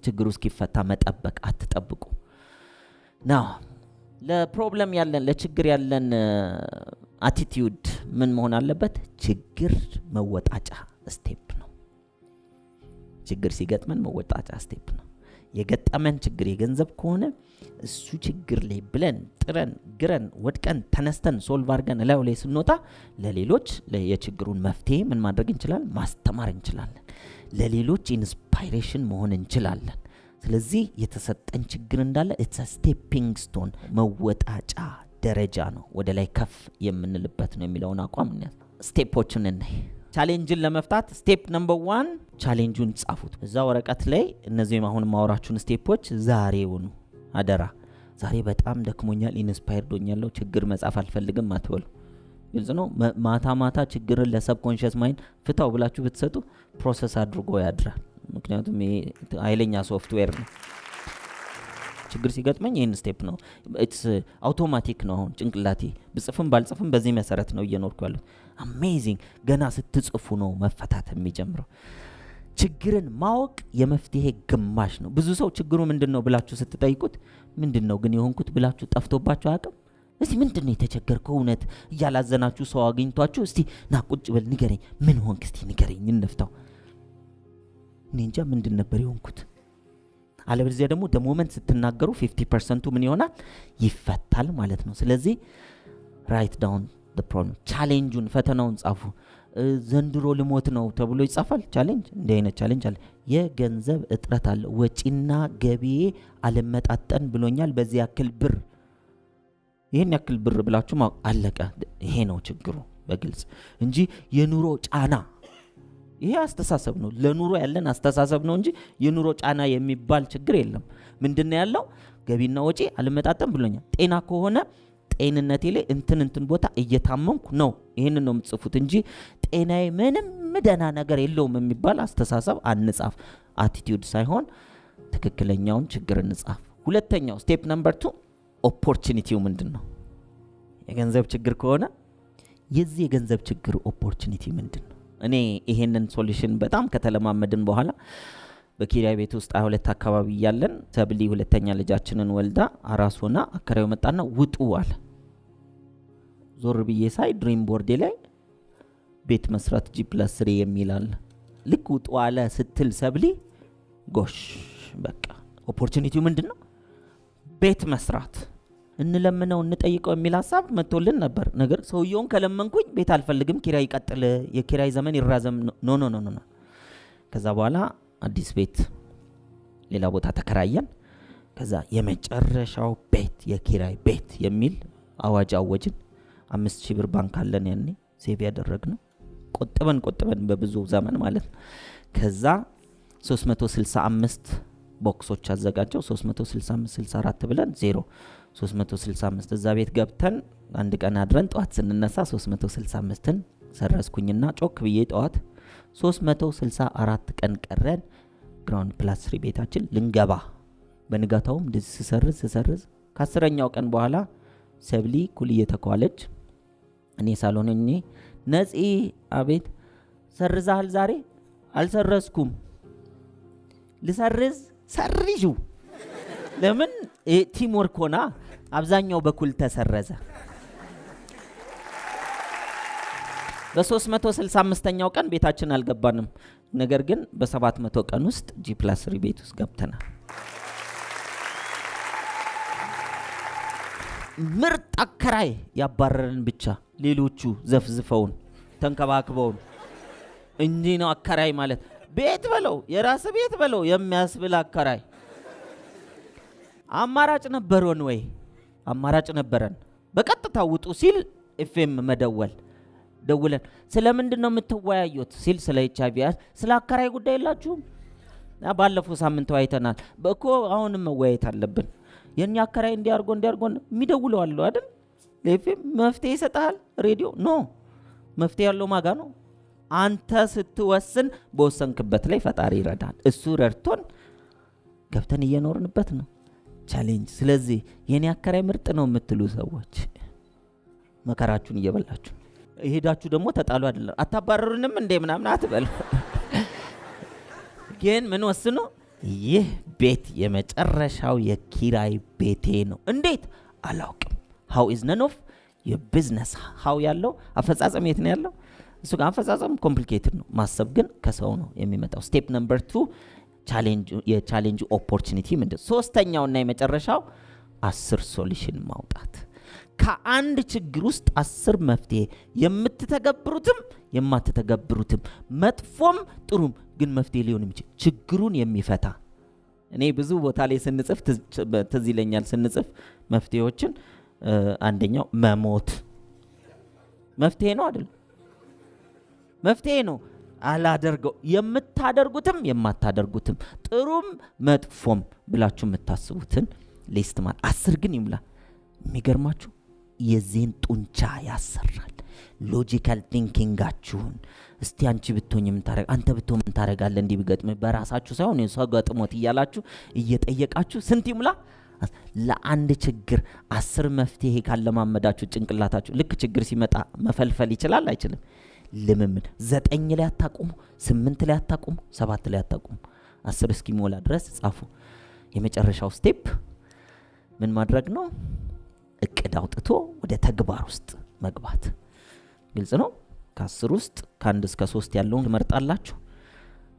ችግሩ እስኪፈታ መጠበቅ። አትጠብቁ። ናው ለፕሮብለም ያለን ለችግር ያለን አቲቲዩድ ምን መሆን አለበት? ችግር መወጣጫ ስቴፕ ነው። ችግር ሲገጥመን መወጣጫ ስቴፕ ነው። የገጠመን ችግር የገንዘብ ከሆነ እሱ ችግር ላይ ብለን ጥረን ግረን ወድቀን ተነስተን ሶልቭ አድርገን ላዩ ላይ ስንወጣ ለሌሎች የችግሩን መፍትሄ ምን ማድረግ እንችላለን? ማስተማር እንችላለን። ለሌሎች ኢንስፓይሬሽን መሆን እንችላለን። ስለዚህ የተሰጠን ችግር እንዳለ ኢትስ አ ስቴፒንግ ስቶን፣ መወጣጫ ደረጃ ነው፣ ወደ ላይ ከፍ የምንልበት ነው የሚለውን አቋም ነው። ስቴፖችን እናይ። ቻሌንጅን ለመፍታት ስቴፕ ነምበር 1 ቻሌንጁን ጻፉት እዛ ወረቀት ላይ። እነዚህም አሁን ማወራችሁን ስቴፖች ዛሬውኑ አደራ። ዛሬ በጣም ደክሞኛል፣ ኢንስፓየርድ ሆኛለሁ፣ ችግር መጻፍ አልፈልግም አትበሉ። ግልጽ ነው። ማታ ችግርን ለሰብኮንሺየስ ማይንድ ፍታው ብላችሁ ብትሰጡ ፕሮሰስ አድርጎ ያድራል። ምክንያቱም ይሄ ኃይለኛ ሶፍትዌር ነው። ችግር ሲገጥመኝ ይህን ስቴፕ ነው ኢትስ አውቶማቲክ ነው። አሁን ጭንቅላቴ ብጽፍም ባልጽፍም በዚህ መሰረት ነው እየኖርኩ ያለሁት። አሜዚንግ። ገና ስትጽፉ ነው መፈታት የሚጀምረው። ችግርን ማወቅ የመፍትሄ ግማሽ ነው። ብዙ ሰው ችግሩ ምንድን ነው ብላችሁ ስትጠይቁት ምንድን ነው ግን የሆንኩት ብላችሁ ጠፍቶባችሁ አያውቅም? እስቲ ምንድን ነው የተቸገርከው? እውነት እያላዘናችሁ ሰው አግኝቷችሁ እስቲ ና ቁጭ በል ንገረኝ፣ ምን ሆንክ እስቲ ንገረኝ እንፍታው። እኔ እንጃ ምንድን ነበር የሆንኩት። አለበለዚያ ደግሞ ሞመንት ስትናገሩ 50% ምን ይሆናል? ይፈታል ማለት ነው። ስለዚህ ራይት ዳውን the problem ቻሌንጁን ፈተናውን ጻፉ። ዘንድሮ ልሞት ነው ተብሎ ይጻፋል ቻሌንጅ። እንዲህ አይነት ቻሌንጅ አለ። የገንዘብ እጥረት አለ፣ ወጪና ገቢዬ አለመጣጠን ብሎኛል፣ በዚህ ያክል ብር፣ ይሄን ያክል ብር ብላችሁ አለቀ። ይሄ ነው ችግሩ በግልጽ እንጂ የኑሮ ጫና። ይሄ አስተሳሰብ ነው፣ ለኑሮ ያለን አስተሳሰብ ነው እንጂ የኑሮ ጫና የሚባል ችግር የለም። ምንድነው ያለው? ገቢና ወጪ አለመጣጠን ብሎኛል። ጤና ከሆነ ጤንነቴ ላይ እንትን ቦታ እየታመምኩ ነው፣ ይሄንን ነው የምትጽፉት እንጂ ጤናዬ ምንም ደህና ነገር የለውም የሚባል አስተሳሰብ አንጻፍ። አቲቲዩድ ሳይሆን ትክክለኛውን ችግር እንጻፍ። ሁለተኛው ስቴፕ ነምበር 2 ኦፖርቹኒቲው ምንድን ነው? የገንዘብ ችግር ከሆነ የዚህ የገንዘብ ችግር ኦፖርቹኒቲ ምንድን ነው? እኔ ይሄንን ሶሉሽን በጣም ከተለማመድን በኋላ በኪራይ ቤት ውስጥ 22 አካባቢ ያለን ሰብሊ ሁለተኛ ልጃችንን ወልዳ አራስ ሆና አከራዩ መጣና ውጡ አለ። ዞር ብዬ ሳይ ድሪም ቦርዴ ላይ ቤት መስራት G+3 የሚል አለ። ልክ ውጡ አለ ስትል ሰብሊ ጎሽ በቃ ኦፖርቹኒቲው ምንድነው? ቤት መስራት። እንለምነው እንጠይቀው የሚል ሐሳብ መጥቶልን ነበር። ነገር ሰውየውን ከለመንኩኝ ቤት አልፈልግም፣ ኪራይ ይቀጥል፣ የኪራይ ዘመን ይራዘም። ኖ ከዛ በኋላ አዲስ ቤት ሌላ ቦታ ተከራየን። ከዛ የመጨረሻው ቤት የኪራይ ቤት የሚል አዋጅ አወጅን። 5000 ብር ባንክ አለን ያኔ ሴቭ ያደረግነው ቆጥበን በብዙ ዘመን ማለት ነው። ከዛ 365 ቦክሶች አዘጋጀው። 365 64 ብለን 365 እዛ ቤት ገብተን አንድ ቀን አድረን ጠዋት ስንነሳ 365ን ሰረስኩኝና ጮክ ብዬ ጠዋት 364 ቀን ቀረን ግራውንድ ፕላስ 3 ቤታችን ልንገባ። በንጋታውም እንደዚህ ስሰርዝ ከ10ኛው ቀን በኋላ ሰብሊ ኩል እየተኳለች እኔ ሳሎን ነኝ። ነፂ አቤት፣ ሰርዛል ዛሬ? አልሰረስኩም። ልሰርዝ ሰርጁ። ለምን ቲም ወርክ ሆና አብዛኛው በኩል ተሰረዘ። በ365ኛው ቀን ቤታችን አልገባንም። ነገር ግን በ700 ቀን ውስጥ G+3 ቤት ውስጥ ገብተናል። ምርጥ አከራይ ያባረረን ብቻ፣ ሌሎቹ ዘፍዝፈውን ተንከባክበውን እንጂ ነው አከራይ ማለት። ቤት በለው የራስ ቤት በለው የሚያስብል አከራይ። አማራጭ ነበረን ወይ? አማራጭ ነበረን። በቀጥታ ውጡ ሲል ኤፍኤም መደወል ደውለን ስለምንድን ነው የምትወያዩት ሲል ስለ HIV ስለ አከራይ ጉዳይ የላችሁም? ባለፈው ሳምንት አይተናል በእኮ አሁንም መወያየት አለብን። የኛ አከራይ እንዲያርጎ የሚደውለው አለው አይደል? ለኤፍኤም መፍትሄ ይሰጣል። ሬዲዮ ኖ መፍትሄ ያለው ማጋ ነው። አንተ ስትወስን በወሰንክበት ላይ ፈጣሪ ይረዳል። እሱ ረድቶን ገብተን እየኖርንበት ነው ቻሌንጅ። ስለዚህ የኔ አከራይ ምርጥ ነው የምትሉ ሰዎች መከራችሁን እየበላችሁ ሄዳችሁ ደግሞ ተጣሉ አይደለም አታባረሩንም እንደ ምናምን አትበሉ። ግን ምን ወስኑ? ይህ ቤት የመጨረሻው የኪራይ ቤቴ ነው። እንዴት አላውቅም። how is none of your business። how ያለው አፈጻጸም የት ነው ያለው? እሱ ጋር አፈጻጸም ኮምፕሊኬትድ ነው። ማሰብ ግን ከሰው ነው የሚመጣው። ስቴፕ ነምበር 2 የቻሌንጅ ኦፖርቹኒቲ ምንድነው? ሶስተኛውና የመጨረሻው 10 ሶሉሽን ማውጣት። ከአንድ ችግር ውስጥ 10 መፍትሄ የምትተገብሩትም የማትተገብሩትም መጥፎም ጥሩም ግን መፍትሄ ሊሆን የሚችል ችግሩን የሚፈታ። እኔ ብዙ ቦታ ላይ ስንጽፍ ትዝ ይለኛል። ስንጽፍ መፍትሄዎችን አንደኛው መሞት መፍትሄ ነው አይደል? መፍትሄ ነው። አላደርገው የምታደርጉትም የማታደርጉትም ጥሩም መጥፎም ብላችሁ የምታስቡትን ሊስት ማለት 10 ግን ይሙላ። የሚገርማችሁ የዚህን ጡንቻ ያሰራል። ሎጂካል ቲንኪንጋችሁን እስቲ አንቺ ብትሆኝ ምን ታረጋ፣ አንተ ብትሆን ምን ታረጋለህ፣ እንዲህ ቢገጥም በራሳችሁ ሳይሆን የሰው ገጥሞት እያላችሁ እየጠየቃችሁ ስንት ይሙላ? ለአንድ ችግር 10 መፍትሄ ካለማመዳችሁ ጭንቅላታችሁ ልክ ችግር ሲመጣ መፈልፈል ይችላል አይችልም? ልምምድ 9 ላይ አታቁሙ፣ 8 ላይ አታቁሙ፣ 7 ላይ አታቁሙ። 10 እስኪሞላ ድረስ ጻፉ። የመጨረሻው ስቴፕ ምን ማድረግ ነው? እቅድ አውጥቶ ወደ ተግባር ውስጥ መግባት። ግልጽ ነው። ከ10 ውስጥ ከ1 እስከ 3 ያለውን ትመርጣላችሁ።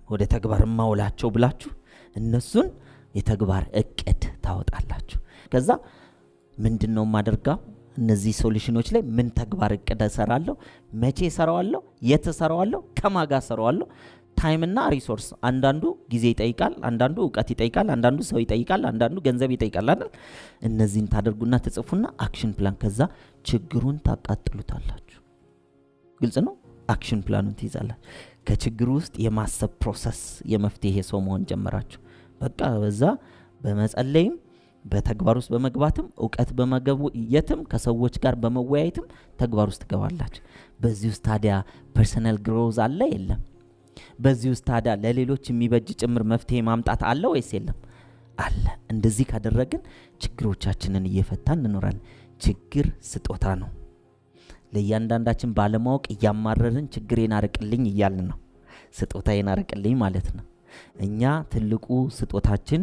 ወደ ተግባር ማውላቸው ብላችሁ እነሱን የተግባር እቅድ ታወጣላችሁ። ከዛ ምንድነው ማደርጋው? እነዚህ ሶሉሽኖች ላይ ምን ተግባር እቅድ እሰራለሁ፣ መቼ እሰራዋለሁ፣ የት እሰራዋለሁ፣ ከማጋ እሰራዋለሁ። ታይም እና ሪሶርስ፣ አንዳንዱ ጊዜ ይጠይቃል፣ አንዳንዱ እውቀት ይጠይቃል፣ አንዳንዱ ሰው ይጠይቃል፣ አንዳንዱ ገንዘብ ይጠይቃል አይደል? እነዚህን ታደርጉና ትጽፉና አክሽን ፕላን፣ ከዛ ችግሩን ታቃጥሉታላችሁ። ግልጽ ነው። አክሽን ፕላኑን ትይዛላችሁ። ከችግሩ ውስጥ የማሰብ ፕሮሰስ የመፍትሄ ሰው መሆን ጀመራችሁ። በቃ በዛ በመጸለይም በተግባር ውስጥ በመግባትም እውቀት በመገብየትም ከሰዎች ጋር በመወያየትም ተግባር ውስጥ ገባላችሁ። በዚህ ውስጥ ታዲያ ፐርሰናል ግሮዝ አለ የለም? በዚህ ውስጥ ታዲያ ለሌሎች የሚበጅ ጭምር መፍትሄ ማምጣት አለ ወይስ የለም? አለ። እንደዚህ ካደረግን ችግሮቻችንን እየፈታን እንኖራለን። ችግር ስጦታ ነው። ለእያንዳንዳችን ባለማወቅ እያማረርን ችግሬን አርቅልኝ እያልን ነው። ስጦታዬን አርቅልኝ ማለት ነው። እኛ ትልቁ ስጦታችን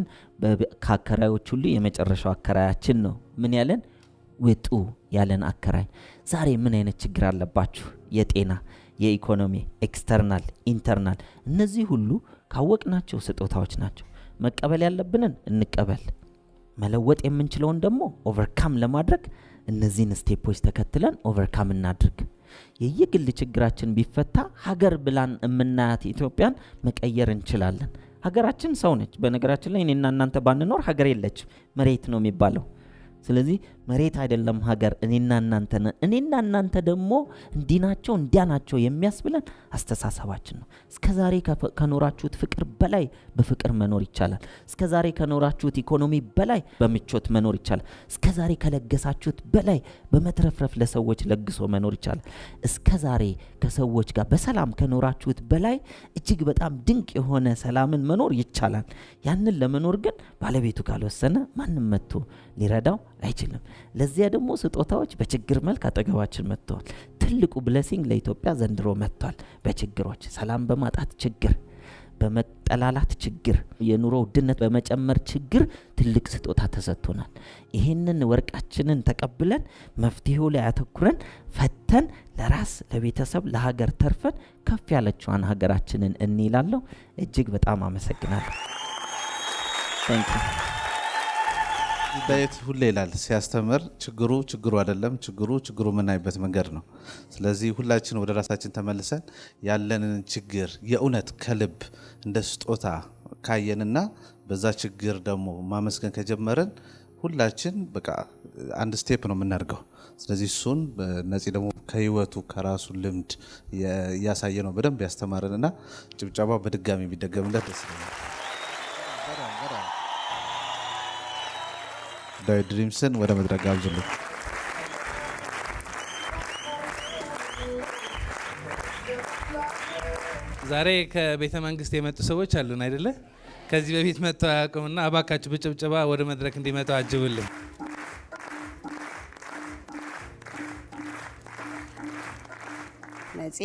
ከአከራዮች ሁሉ የመጨረሻው አከራያችን ነው። ምን ያለን? ውጡ ያለን አከራይ። ዛሬ ምን አይነት ችግር አለባችሁ? የጤና፣ የኢኮኖሚ፣ ኤክስተርናል፣ ኢንተርናል። እነዚህ ሁሉ ካወቅናቸው ስጦታዎች ናቸው። መቀበል ያለብንን እንቀበል። መለወጥ የምንችለውን ደግሞ ኦቨርካም ለማድረግ እነዚህን ስቴፖች ተከትለን ኦቨርካም እናድርግ። የየግል ችግራችን ቢፈታ ሀገር ብላን የምናያት ኢትዮጵያን መቀየር እንችላለን። ሀገራችን ሰው ነች። በነገራችን ላይ እኔና እናንተ ባንኖር ሀገር የለችም፣ መሬት ነው የሚባለው። ስለዚህ መሬት አይደለም ሀገር፣ እኔና እናንተ ነን። እኔና እናንተ ደግሞ እንዲናቸው እንዲያናቸው የሚያስብለን አስተሳሰባችን ነው። እስከዛሬ ከኖራችሁት ፍቅር በላይ በፍቅር መኖር ይቻላል። እስከዛሬ ከኖራችሁት ኢኮኖሚ በላይ በምቾት መኖር ይቻላል። እስከዛሬ ከለገሳችሁት በላይ በመትረፍረፍ ለሰዎች ለግሶ መኖር ይቻላል። እስከዛሬ ከሰዎች ጋር በሰላም ከኖራችሁት በላይ እጅግ በጣም ድንቅ የሆነ ሰላምን መኖር ይቻላል። ያንን ለመኖር ግን ባለቤቱ ካልወሰነ ማንም መጥቶ ሊረዳው አይችልም። ለዚያ ደግሞ ስጦታዎች በችግር መልክ አጠገባችን መጥተዋል። ትልቁ ብሌሲንግ ለኢትዮጵያ ዘንድሮ መጥቷል። በችግሮች፣ ሰላም በማጣት ችግር፣ በመጠላላት ችግር፣ የኑሮ ውድነት በመጨመር ችግር ትልቅ ስጦታ ተሰጥቶናል። ይህንን ወርቃችንን ተቀብለን መፍትሄው ላይ አተኩረን ፈተን ለራስ ለቤተሰብ ለሀገር ተርፈን ከፍ ያለችዋን ሀገራችንን እንይላለሁ። እጅግ በጣም አመሰግናለሁ። ታንክ ዩ። ዳዊት ሁሌ ይላል ሲያስተምር፣ ችግሩ አይደለም፣ ችግሩ የምናይበት መንገድ ነው። ስለዚህ ሁላችን ወደ ራሳችን ተመልሰን ያለንን ችግር የእውነት ከልብ እንደ ስጦታ ካየንና በዛ ችግር ደግሞ ማመስገን ከጀመርን ሁላችን በቃ አንድ ስቴፕ ነው የምናደርገው። ስለዚህ እሱን ነፂ ደግሞ ከህይወቱ ከራሱ ልምድ እያሳየ ነው በደንብ ያስተማረንና ጭብጨባ በድጋሚ ቢደገምለት ደስ ይላል። ዳዊት ድሪምስን ወደ መድረክ ጋብዙልኝ። ዛሬ ከቤተ መንግስት የመጡ ሰዎች አሉን አይደለ? ከዚህ በፊት መጥተው አያውቁምና እባካችሁ በጭብጨባ ወደ መድረክ እንዲመጡ አጅቡልኝ። ነፂ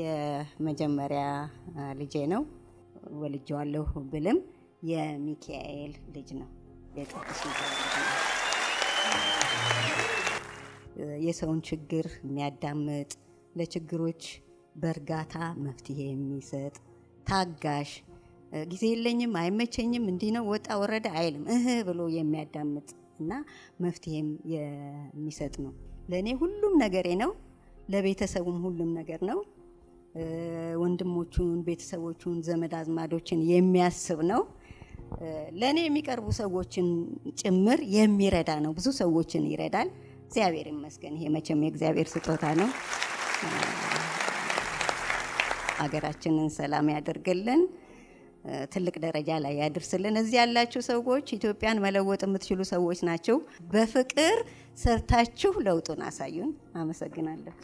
የመጀመሪያ ልጄ ነው። ወልጄዋለሁ ብልም የሚካኤል ልጅ ነው። የቅዱስ የሰውን ችግር የሚያዳምጥ፣ ለችግሮች በእርጋታ መፍትሄ የሚሰጥ፣ ታጋሽ፣ ጊዜ የለኝም አይመቸኝም እንዲህ ነው ወጣ ወረደ አይልም፣ ብሎ የሚያዳምጥ እና መፍትሄም የሚሰጥ ነው። ለእኔ ሁሉም ነገሬ ነው። ለቤተሰቡም ሁሉም ነገር ነው። ወንድሞቹን፣ ቤተሰቦቹን፣ ዘመድ አዝማዶችን የሚያስብ ነው። ለእኔ የሚቀርቡ ሰዎችን ጭምር የሚረዳ ነው። ብዙ ሰዎችን ይረዳል። እግዚአብሔር ይመስገን። ይሄ መቼም የእግዚአብሔር ስጦታ ነው። አገራችንን ሰላም ያደርግልን፣ ትልቅ ደረጃ ላይ ያድርስልን። እዚህ ያላችሁ ሰዎች ኢትዮጵያን መለወጥ የምትችሉ ሰዎች ናቸው። በፍቅር ሰርታችሁ ለውጡን አሳዩን። አመሰግናለሁ።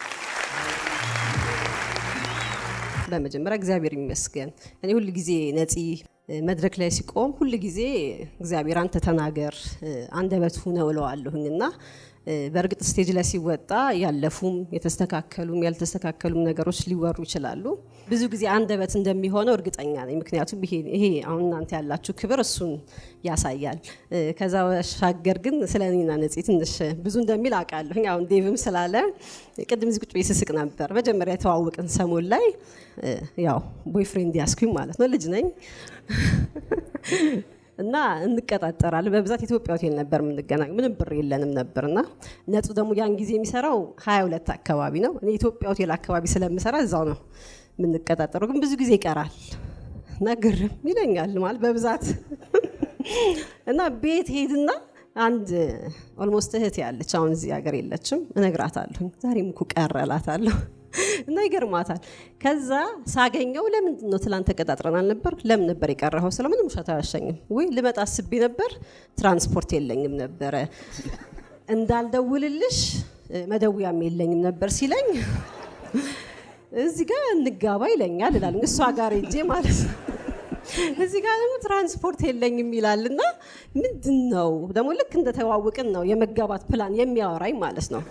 በመጀመሪያ እግዚአብሔር ይመስገን። እኔ ሁሉ ጊዜ ነፂ መድረክ ላይ ሲቆም ሁሉ ጊዜ እግዚአብሔር አንተ ተናገር አንደበት ሁነው እለዋለሁኝና በእርግጥ ስቴጅ ላይ ሲወጣ ያለፉም የተስተካከሉም ያልተስተካከሉም ነገሮች ሊወሩ ይችላሉ። ብዙ ጊዜ አንደበት እንደሚሆነው እርግጠኛ ነኝ። ምክንያቱም ይሄ አሁን እናንተ ያላችሁ ክብር እሱን ያሳያል። ከዛ ባሻገር ግን ስለኔና ነፂ ትንሽ ብዙ እንደሚል አውቃለሁ። አሁን ዴቭም ስላለ ቅድም እዚህ ቁጭ ብዬ ስስቅ ነበር። መጀመሪያ የተዋወቅን ሰሞን ላይ ያው ቦይፍሬንድ ያስኩኝ ማለት ነው። ልጅ ነኝ እና እንቀጣጠራለን። በብዛት ኢትዮጵያ ሆቴል ነበር የምንገናኝ። ምንም ብር የለንም ነበርና ነጹ ደግሞ ያን ጊዜ የሚሰራው 22 አካባቢ ነው። እኔ ኢትዮጵያ ሆቴል አካባቢ ስለምሰራ እዛው ነው የምንቀጣጠረው። ግን ብዙ ጊዜ ይቀራል እና ግርም ይለኛል ማለት በብዛት እና ቤት ሄድና አንድ ኦልሞስት እህት ያለች አሁን እዚህ ሀገር የለችም እነግራታለሁ። ዛሬም እኮ ቀረ እላታለሁ እና ይገርማታል። ከዛ ሳገኘው ለምንድን ነው ትላንት ተቀጣጥረናል ነበር ለምን ነበር የቀረኸው? ስለምንም ውሸት አያሸኝም ወይ ልመጣ አስቤ ነበር ትራንስፖርት የለኝም ነበረ እንዳልደውልልሽ መደውያም የለኝም ነበር ሲለኝ እዚህ ጋር እንጋባ ይለኛል እላለሁ። እሷ ጋር ሄጄ ማለት ነው እዚህ ጋር ደግሞ ትራንስፖርት የለኝም ይላልና ምንድነው ደግሞ ልክ እንደተዋወቅን ነው የመጋባት ፕላን የሚያወራኝ ማለት ነው።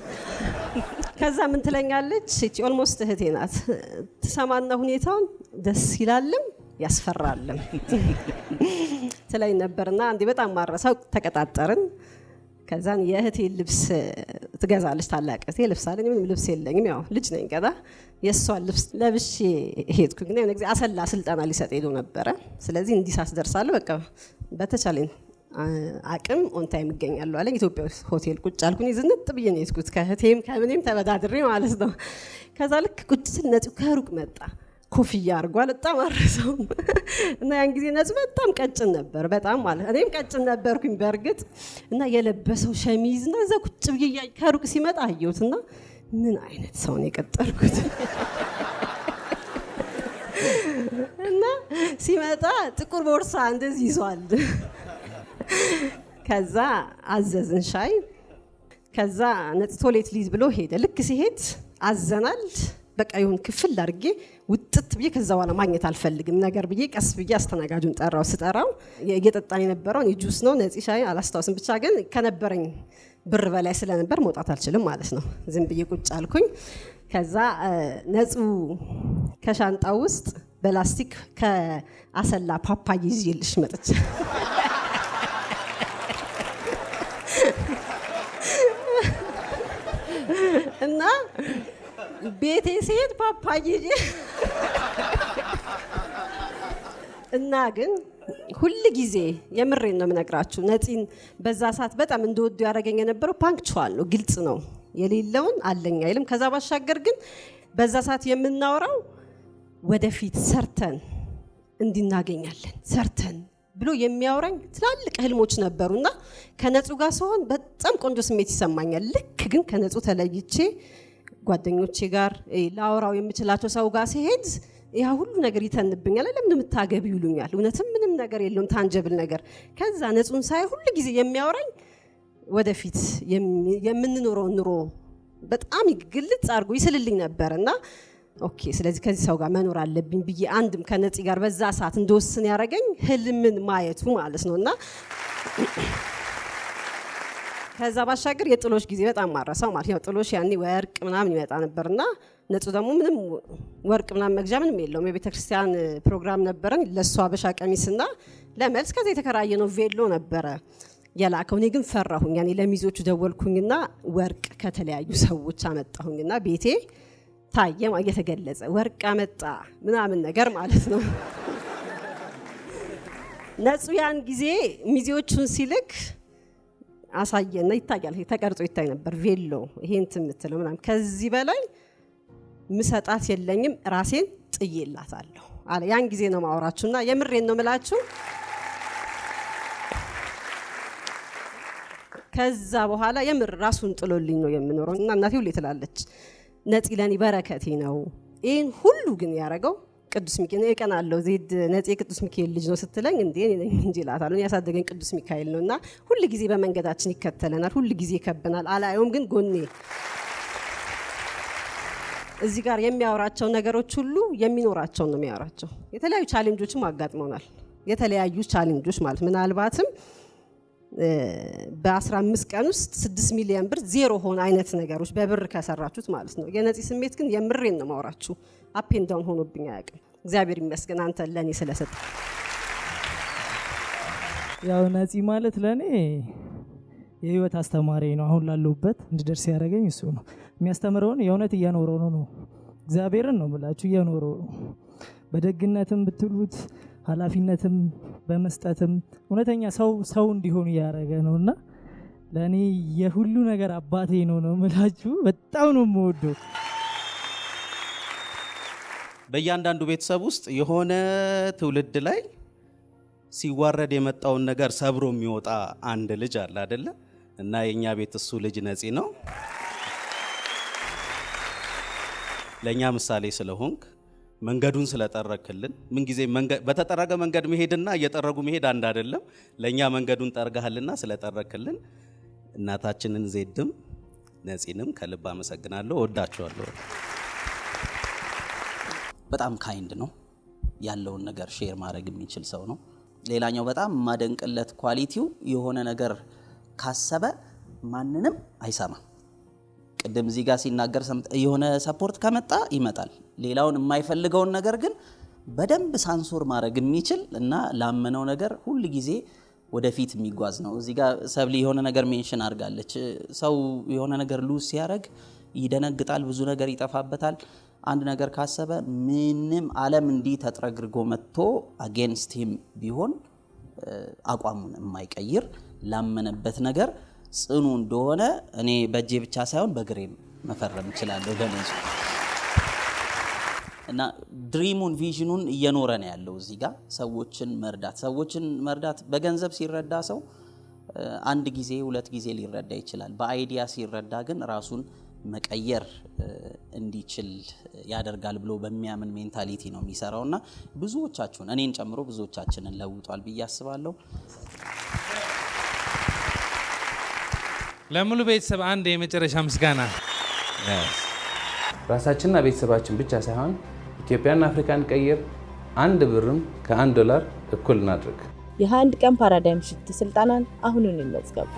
ከዛ ምን ትለኛለች? እቺ ኦልሞስት እህቴ ናት። ትሰማና ሁኔታውን ደስ ይላልም ያስፈራልም ትለኝ ነበርና አንዴ በጣም ማረሳው ተቀጣጠርን። ከዛን የእህቴ ልብስ ትገዛለች ታላቅ እህቴ ልብስ አለኝ ምንም ልብስ የለኝም ያው ልጅ ነኝ ገና የሷን ልብስ ለብሼ ሄድኩኝ። ግን የሆነ ጊዜ አሰላ ስልጠና ሊሰጥ ሄዶ ነበረ። ስለዚህ እንዲህ ሳስደርሳለሁ በቃ በተቻለኝ አቅም ኦን ታይም እገኛለሁ አለኝ። ኢትዮጵያ ሆቴል ቁጭ አልኩኝ። ዝንጥ ብዬ ነው የሄድኩት ከእህቴም ከምንም ተበዳድሬ ማለት ነው። ከዛ ልክ ቁጭ ስል ነጹ ከሩቅ መጣ። ኮፍያ አድርጓል በጣም አረሰው እና ያን ጊዜ ነጹ በጣም ቀጭን ነበር በጣም ማለት እኔም ቀጭን ነበርኩኝ በእርግጥ እና የለበሰው ሸሚዝ እና እዛ ቁጭ ብዬ ከሩቅ ሲመጣ አየሁትና ምን አይነት ሰው ነው የቀጠርኩት እና ሲመጣ ጥቁር ቦርሳ እንደዚህ ይዟል። ከዛ አዘዝን ሻይ። ከዛ ነጽ ቶሌት ሊዝ ብሎ ሄደ። ልክ ሲሄድ አዘናል። በቃ ይሁን ክፍል አድርጌ ውጥት ብዬ ከዛ በኋላ ማግኘት አልፈልግም ነገር ብዬ ቀስ ብዬ አስተናጋጁን ጠራው። ስጠራው እየጠጣን የነበረው ጁስ ነው ነጽ ሻይ አላስታውስም። ብቻ ግን ከነበረኝ ብር በላይ ስለነበር መውጣት አልችልም ማለት ነው። ዝም ብዬ ቁጭ አልኩኝ። ከዛ ነጹ ከሻንጣው ውስጥ በላስቲክ ከአሰላ ፓፓዬ ይዤልሽ መጥቼ እና ቤቴ ሲሄድ ፓፓዬ እና ግን ሁሉ ጊዜ የምሬን ነው የምነግራችሁ ነፂን በዛ ሰዓት በጣም እንደወዱ ያደረገኝ የነበረው ፓንክቹዋል ነው፣ ግልጽ ነው፣ የሌለውን አለኝ አይልም። ከዛ ባሻገር ግን በዛ ሰዓት የምናወራው ወደፊት ሰርተን እንድናገኛለን ሰርተን ብሎ የሚያወራኝ ትላልቅ ህልሞች ነበሩና ከነጹ ጋር ሲሆን በጣም ቆንጆ ስሜት ይሰማኛል። ልክ ግን ከነጹ ተለይቼ ጓደኞቼ ጋር ላወራው የምችላቸው ሰው ጋር ሲሄድ ያ ሁሉ ነገር ይተንብኛል። ለምን የምታገቢ ይሉኛል። እውነትም ምንም ነገር የለውም ታንጀብል ነገር። ከዛ ነጹን ሳይ ሁሉ ጊዜ የሚያወራኝ ወደፊት የምንኖረው ኑሮ በጣም ግልጽ አድርጎ ይስልልኝ ነበርና ኦኬ ስለዚህ ከዚህ ሰው ጋር መኖር አለብኝ ብዬ አንድም ከነፂ ጋር በዛ ሰዓት እንደወስን ያደረገኝ ህልምን ማየቱ ማለት ነውና ከዛ ባሻገር የጥሎሽ ጊዜ በጣም ማረሳው ማለት ነው። ጥሎሽ ያኔ ወርቅ ምናምን ይመጣ ነበርና ነጹ ደግሞ ምንም ወርቅ ምናምን መግዣ ምንም የለውም። የቤተክርስቲያን ፕሮግራም ነበረን ለሷ አበሻ ቀሚስና ለመልስ ከዛ የተከራየ ነው ቬሎ ነበረ ያላከው። እኔ ግን ፈራሁኝ። ያኔ ለሚዞቹ ደወልኩኝና ወርቅ ከተለያዩ ሰዎች አመጣሁኝና ቤቴ ታየ እየተገለጸ ወርቅ አመጣ ምናምን ነገር ማለት ነው። ነጹ ያን ጊዜ ሚዜዎቹን ሲልክ አሳየና ይታያል፣ ተቀርጾ ይታይ ነበር ቬሎ ይሄን ትምትለው ምናምን። ከዚህ በላይ ምሰጣት የለኝም ራሴን ጥዬላታለሁ አለ። ያን ጊዜ ነው ማወራችሁና የምሬን ነው ምላችሁ። ከዛ በኋላ የምር ራሱን ጥሎልኝ ነው የምኖረው እና እናቴ ሁሌ ትላለች ነፂ ለኔ በረከቴ ነው። ይሄን ሁሉ ግን ያረጋው ቅዱስ ሚካኤል ነው። የቀናለው ዜድ ነፂ ቅዱስ ሚካኤል ልጅ ነው ስትለኝ እንዴ እኔ ነኝ እንጂ እላታለሁ። ያሳደገኝ ቅዱስ ሚካኤል ነውና ሁሉ ጊዜ በመንገዳችን ይከተለናል፣ ሁሉ ጊዜ ይከብናል። አላየውም ግን ጎኔ እዚህ ጋር የሚያወራቸው ነገሮች ሁሉ የሚኖራቸው ነው የሚያወራቸው። የተለያዩ ቻሌንጆችም አጋጥመውናል የተለያዩ ቻሌንጆች ማለት ምናልባትም በ15 ቀን ውስጥ 6 ሚሊዮን ብር ዜሮ ሆነ አይነት ነገሮች በብር ከሰራችሁት ማለት ነው። የነፂ ስሜት ግን የምሬን ነው ማውራችሁ አፕ ኤንድ ዳውን ሆኖብኝ አያውቅም። እግዚአብሔር ይመስገን አንተ ለኔ ስለሰጠ። ያው ነፂ ማለት ለኔ የህይወት አስተማሪ ነው። አሁን ላለሁበት እንድደርስ ያደረገኝ እሱ ነው። የሚያስተምረውን የእውነት እየኖረው ነው። እግዚአብሔርን ነው ብላችሁ እየኖረው ነው። በደግነትም ብትሉት ኃላፊነትም በመስጠትም እውነተኛ ሰው እንዲሆኑ እያደረገ ነውና ለኔ የሁሉ ነገር አባቴ ነው ምላችሁ። በጣም ነው የምወደው። በእያንዳንዱ ቤተሰብ ውስጥ የሆነ ትውልድ ላይ ሲዋረድ የመጣውን ነገር ሰብሮ የሚወጣ አንድ ልጅ አለ አይደለ? እና የኛ ቤት እሱ ልጅ ነፂ ነው። ለኛ ምሳሌ ስለሆንክ መንገዱን ስለጠረክልን ምን ጊዜ በተጠረገ መንገድ መሄድና እየጠረጉ መሄድ አንድ አይደለም። ለኛ መንገዱን ጠርጋህልና ስለጠረክልን እናታችንን ዜድም ነፂንም ከልብ አመሰግናለሁ። ወዳችኋለሁ። በጣም ካይንድ ነው። ያለውን ነገር ሼር ማድረግ የሚችል ሰው ነው። ሌላኛው በጣም ማደንቅለት ኳሊቲው የሆነ ነገር ካሰበ ማንንም አይሰማም። ቅድም እዚህ ጋር ሲናገር የሆነ ሰፖርት ከመጣ ይመጣል። ሌላውን የማይፈልገውን ነገር ግን በደንብ ሳንሶር ማድረግ የሚችል እና ላመነው ነገር ሁሉ ጊዜ ወደፊት የሚጓዝ ነው። እዚህ ጋር ሰብሊ የሆነ ነገር ሜንሽን አድርጋለች። ሰው የሆነ ነገር ሉዝ ሲያደርግ ይደነግጣል፣ ብዙ ነገር ይጠፋበታል። አንድ ነገር ካሰበ ምንም ዓለም እንዲህ ተጥረግርጎ መጥቶ አጌንስት ሂም ቢሆን አቋሙን የማይቀይር ላመነበት ነገር ጽኑ እንደሆነ እኔ በእጄ ብቻ ሳይሆን በግሬም መፈረም እችላለሁ። ደሞዝ እና ድሪሙን ቪዥኑን እየኖረ ነው ያለው። እዚህ ጋር ሰዎችን መርዳት በገንዘብ ሲረዳ ሰው አንድ ጊዜ ሁለት ጊዜ ሊረዳ ይችላል። በአይዲያ ሲረዳ ግን ራሱን መቀየር እንዲችል ያደርጋል ብሎ በሚያምን ሜንታሊቲ ነው የሚሰራውና ብዙዎቻችሁን እኔን ጨምሮ ብዙዎቻችንን ለውጧል ብዬ አስባለሁ። ለሙሉ ቤተሰብ አንድ የመጨረሻ ምስጋና። ራሳችንና ቤተሰባችን ብቻ ሳይሆን ኢትዮጵያና አፍሪካን ቀይር። አንድ ብርም ከ1 ዶላር እኩል እናድርግ። የ21 ቀን ፓራዳይም ሽፍት ስልጠናን አሁኑን ይመዝገቡ።